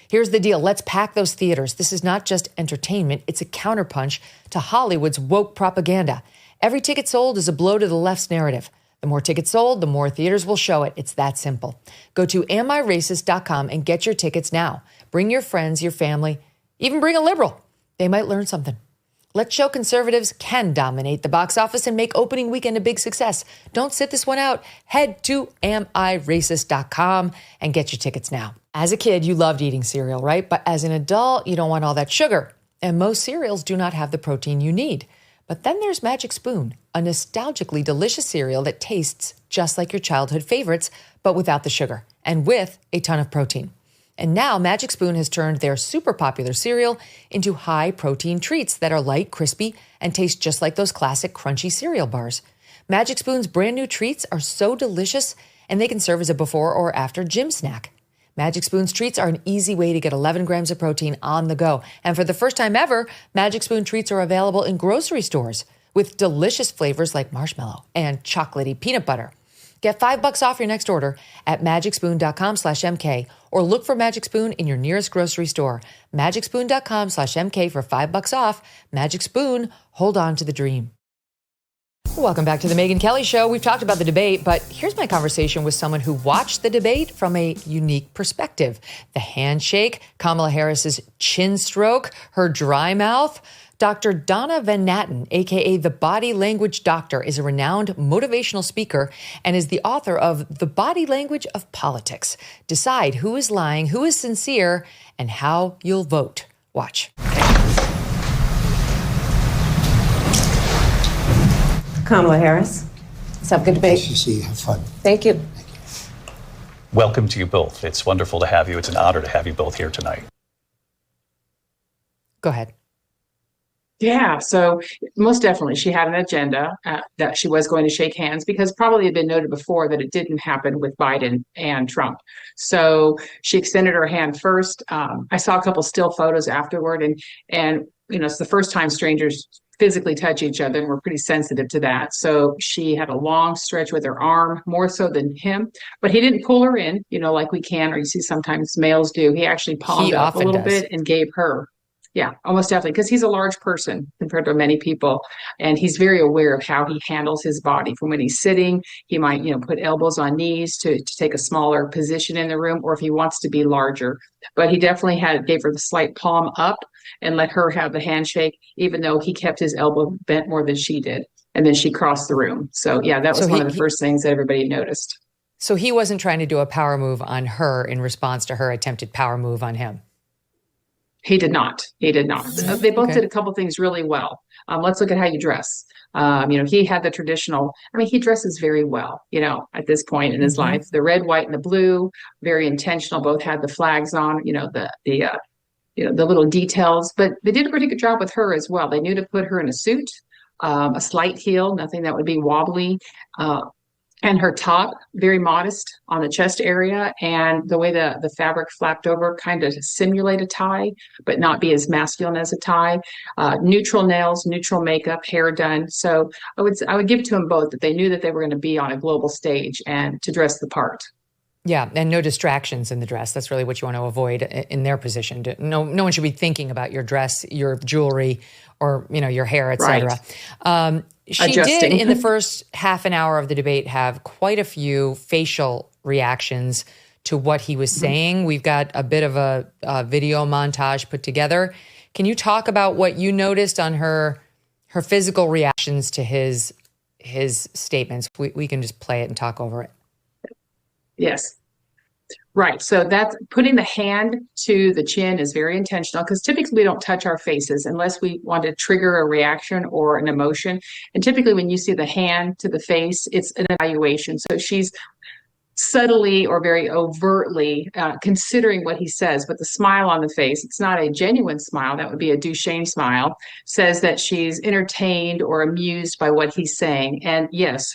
Here's the deal. Let's pack those theaters. This is not just entertainment. It's a counterpunch to Hollywood's woke propaganda. Every ticket sold is a blow to the left's narrative. The more tickets sold, the more theaters will show it. It's that simple. Go to amирacist.com and get your tickets now. Bring your friends, your family, even bring a liberal. They might learn something. Let's show conservatives can dominate the box office and make opening weekend a big success. Don't sit this one out. Head to AmIRacist.com and get your tickets now. As a kid, you loved eating cereal, right? But as an adult, you don't want all that sugar. And most cereals do not have the protein you need. But then there's Magic Spoon, a nostalgically delicious cereal that tastes just like your childhood favorites, but without the sugar and with a ton of protein. And now Magic Spoon has turned their super popular cereal into high-protein treats that are light, crispy, and taste just like those classic crunchy cereal bars. Magic Spoon's brand new treats are so delicious, and they can serve as a before or after gym snack. Magic Spoon's treats are an easy way to get 11 grams of protein on the go. And for the first time ever, Magic Spoon treats are available in grocery stores with delicious flavors like marshmallow and chocolatey peanut butter. Get $5 off your next order at magicspoon.com/MK or look for Magic Spoon in your nearest grocery store. Magicspoon.com/MK for $5 off. Magic Spoon, hold on to the dream. Welcome back to the Megyn Kelly Show. We've talked about the debate, but here's my conversation with someone who watched the debate from a unique perspective. The handshake, Kamala Harris's chin stroke, her dry mouth. Dr. Donna Van Natten, a.k.a. the Body Language Doctor, is a renowned motivational speaker and is the author of The Body Language of Politics. Decide who is lying, who is sincere, and how you'll vote. Watch. Kamala Harris. Let's have a good debate. Nice to see you. Have fun. Thank you. Welcome to you both. It's wonderful to have you. It's an honor to have you both here tonight. Go ahead. Yeah, so most definitely she had an agenda that she was going to shake hands because probably had been noted before that it didn't happen with Biden and Trump. So she extended her hand first. I saw a couple still photos afterward and you know, it's the first time strangers physically touch each other and we're pretty sensitive to that. So she had a long stretch with her arm, more so than him, but he didn't pull her in, you know, like we can, or you see sometimes males do. He actually palmed up a little bit and gave her. Yeah, almost definitely, because he's a large person compared to many people, and he's very aware of how he handles his body. From when he's sitting, he might, you know, put elbows on knees to take a smaller position in the room, or if he wants to be larger. But he definitely gave her the slight palm up and let her have the handshake, even though he kept his elbow bent more than she did, and then she crossed the room. So yeah, that was one of the first things that everybody noticed. So he wasn't trying to do a power move on her in response to her attempted power move on him. He did not. He did not. They both did a couple things really well. Let's look at how you dress. You know, he had the traditional, I mean, he dresses very well, you know, at this point in his life. The red, white, and the blue, very intentional. Both had the flags on, you know, the little details. But they did a pretty good job with her as well. They knew to put her in a suit, a slight heel, nothing that would be wobbly. And her top, very modest on the chest area, and the way the fabric flapped over kind of simulate a tie, but not be as masculine as a tie. Neutral nails, neutral makeup, hair done. So I would give it to them both that they knew that they were going to be on a global stage and to dress the part. Yeah, and no distractions in the dress. That's really what you want to avoid in their position. No one should be thinking about your dress, your jewelry, or you know your hair, etc. Right. She did, in the first half an hour of the debate, have quite a few facial reactions to what he was saying. We've got a bit of a video montage put together. Can you talk about what you noticed on her physical reactions to his statements? We can just play it and talk over it. Yes. Right. So that's putting the hand to the chin is very intentional because typically we don't touch our faces unless we want to trigger a reaction or an emotion. And typically when you see the hand to the face, it's an evaluation. So she's subtly or very overtly considering what he says, but the smile on the face, it's not a genuine smile. That would be a Duchenne smile, says that she's entertained or amused by what he's saying. And yes,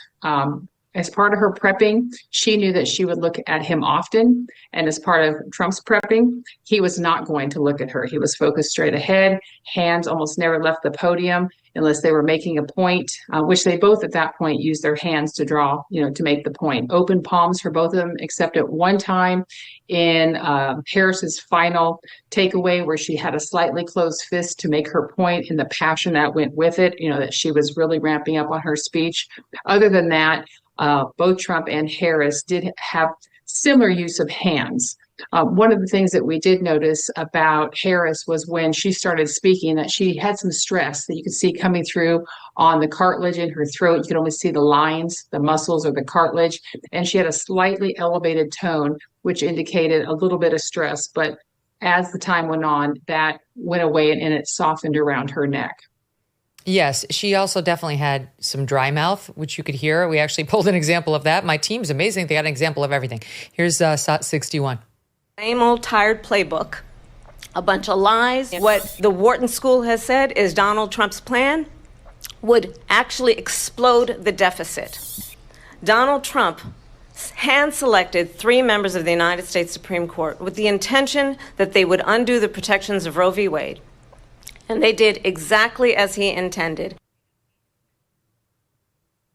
as part of her prepping, she knew that she would look at him often. And as part of Trump's prepping, he was not going to look at her. He was focused straight ahead. Hands almost never left the podium unless they were making a point, which they both at that point used their hands to draw, to make the point. Open palms for both of them, except at one time in Harris's final takeaway where she had a slightly closed fist to make her point and the passion that went with it, that she was really ramping up on her speech. Other than that, both Trump and Harris did have similar use of hands. One of the things that we did notice about Harris was when she started speaking that she had some stress that you could see coming through on the cartilage in her throat. You could only see the lines, the muscles or the cartilage, and she had a slightly elevated tone, which indicated a little bit of stress. But as the time went on, that went away and it softened around her neck. Yes, she also definitely had some dry mouth, which you could hear. We actually pulled an example of that. My team's amazing. They got an example of everything. Here's SOT 61. Same old tired playbook. A bunch of lies. What the Wharton School has said is Donald Trump's plan would actually explode the deficit. Donald Trump hand-selected 3 members of the United States Supreme Court with the intention that they would undo the protections of Roe v. Wade. And they did exactly as he intended.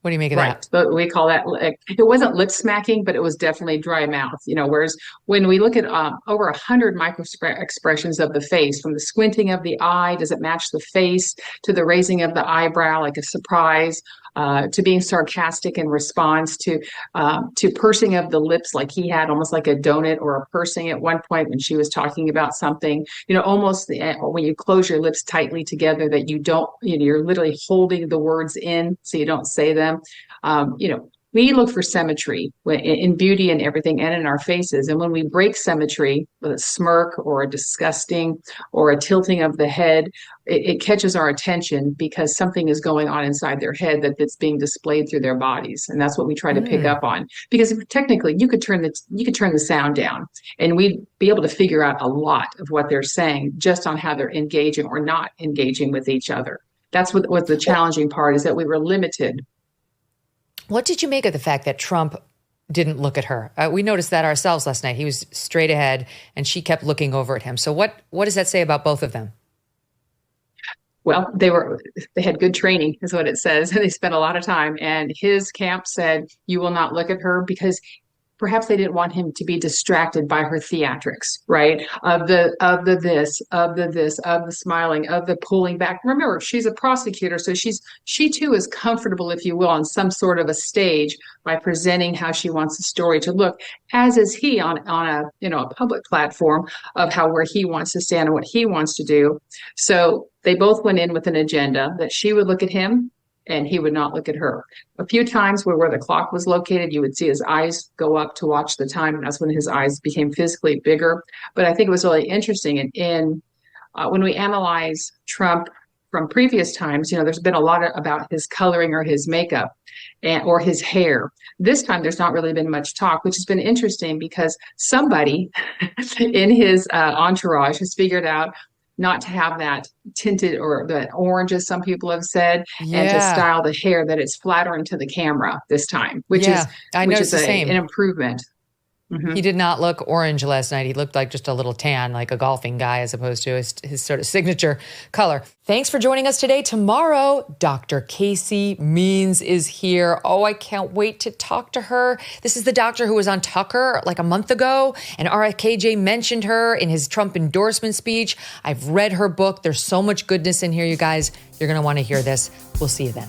What do you make of that? But we call that, it wasn't lip smacking, but it was definitely dry mouth. Whereas when we look at over 100 micro expressions of the face, from the squinting of the eye, does it match the face, to the raising of the eyebrow, like a surprise, to being sarcastic in response, to pursing of the lips, like he had almost like a donut or a pursing at one point when she was talking about something, almost when you close your lips tightly together, that you don't, you're literally holding the words in so you don't say them. We look for symmetry in beauty and everything and in our faces. And when we break symmetry with a smirk or a disgusting or a tilting of the head, it catches our attention because something is going on inside their head that's being displayed through their bodies. And that's what we try to pick up on. Because technically you could turn the sound down and we'd be able to figure out a lot of what they're saying just on how they're engaging or not engaging with each other. That's what the challenging part is, that we were limited. What did you make of the fact that Trump didn't look at her? We noticed that ourselves last night. He was straight ahead and she kept looking over at him. So what does that say about both of them? Well, they had good training is what it says. They spent a lot of time, and his camp said, you will not look at her, because perhaps they didn't want him to be distracted by her theatrics, right? Of the smiling, of the pulling back. Remember, she's a prosecutor, so she too is comfortable, if you will, on some sort of a stage by presenting how she wants the story to look, as is he on a public platform of where he wants to stand and what he wants to do. So they both went in with an agenda that she would look at him and he would not look at her. A few times where the clock was located, you would see his eyes go up to watch the time, and that's when his eyes became physically bigger. But I think it was really interesting. And when we analyze Trump from previous times, there's been a lot about his coloring or his makeup or his hair. This time, there's not really been much talk, which has been interesting because somebody in his entourage has figured out not to have that tinted or that orange, as some people have said, and to style the hair that it's flattering to the camera this time, which is an improvement. Mm-hmm. He did not look orange last night. He looked like just a little tan, like a golfing guy, as opposed to his sort of signature color. Thanks for joining us today. Tomorrow, Dr. Casey Means is here. Oh, I can't wait to talk to her. This is the doctor who was on Tucker like a month ago, and RFKJ mentioned her in his Trump endorsement speech. I've read her book. There's so much goodness in here, you guys. You're going to want to hear this. We'll see you then.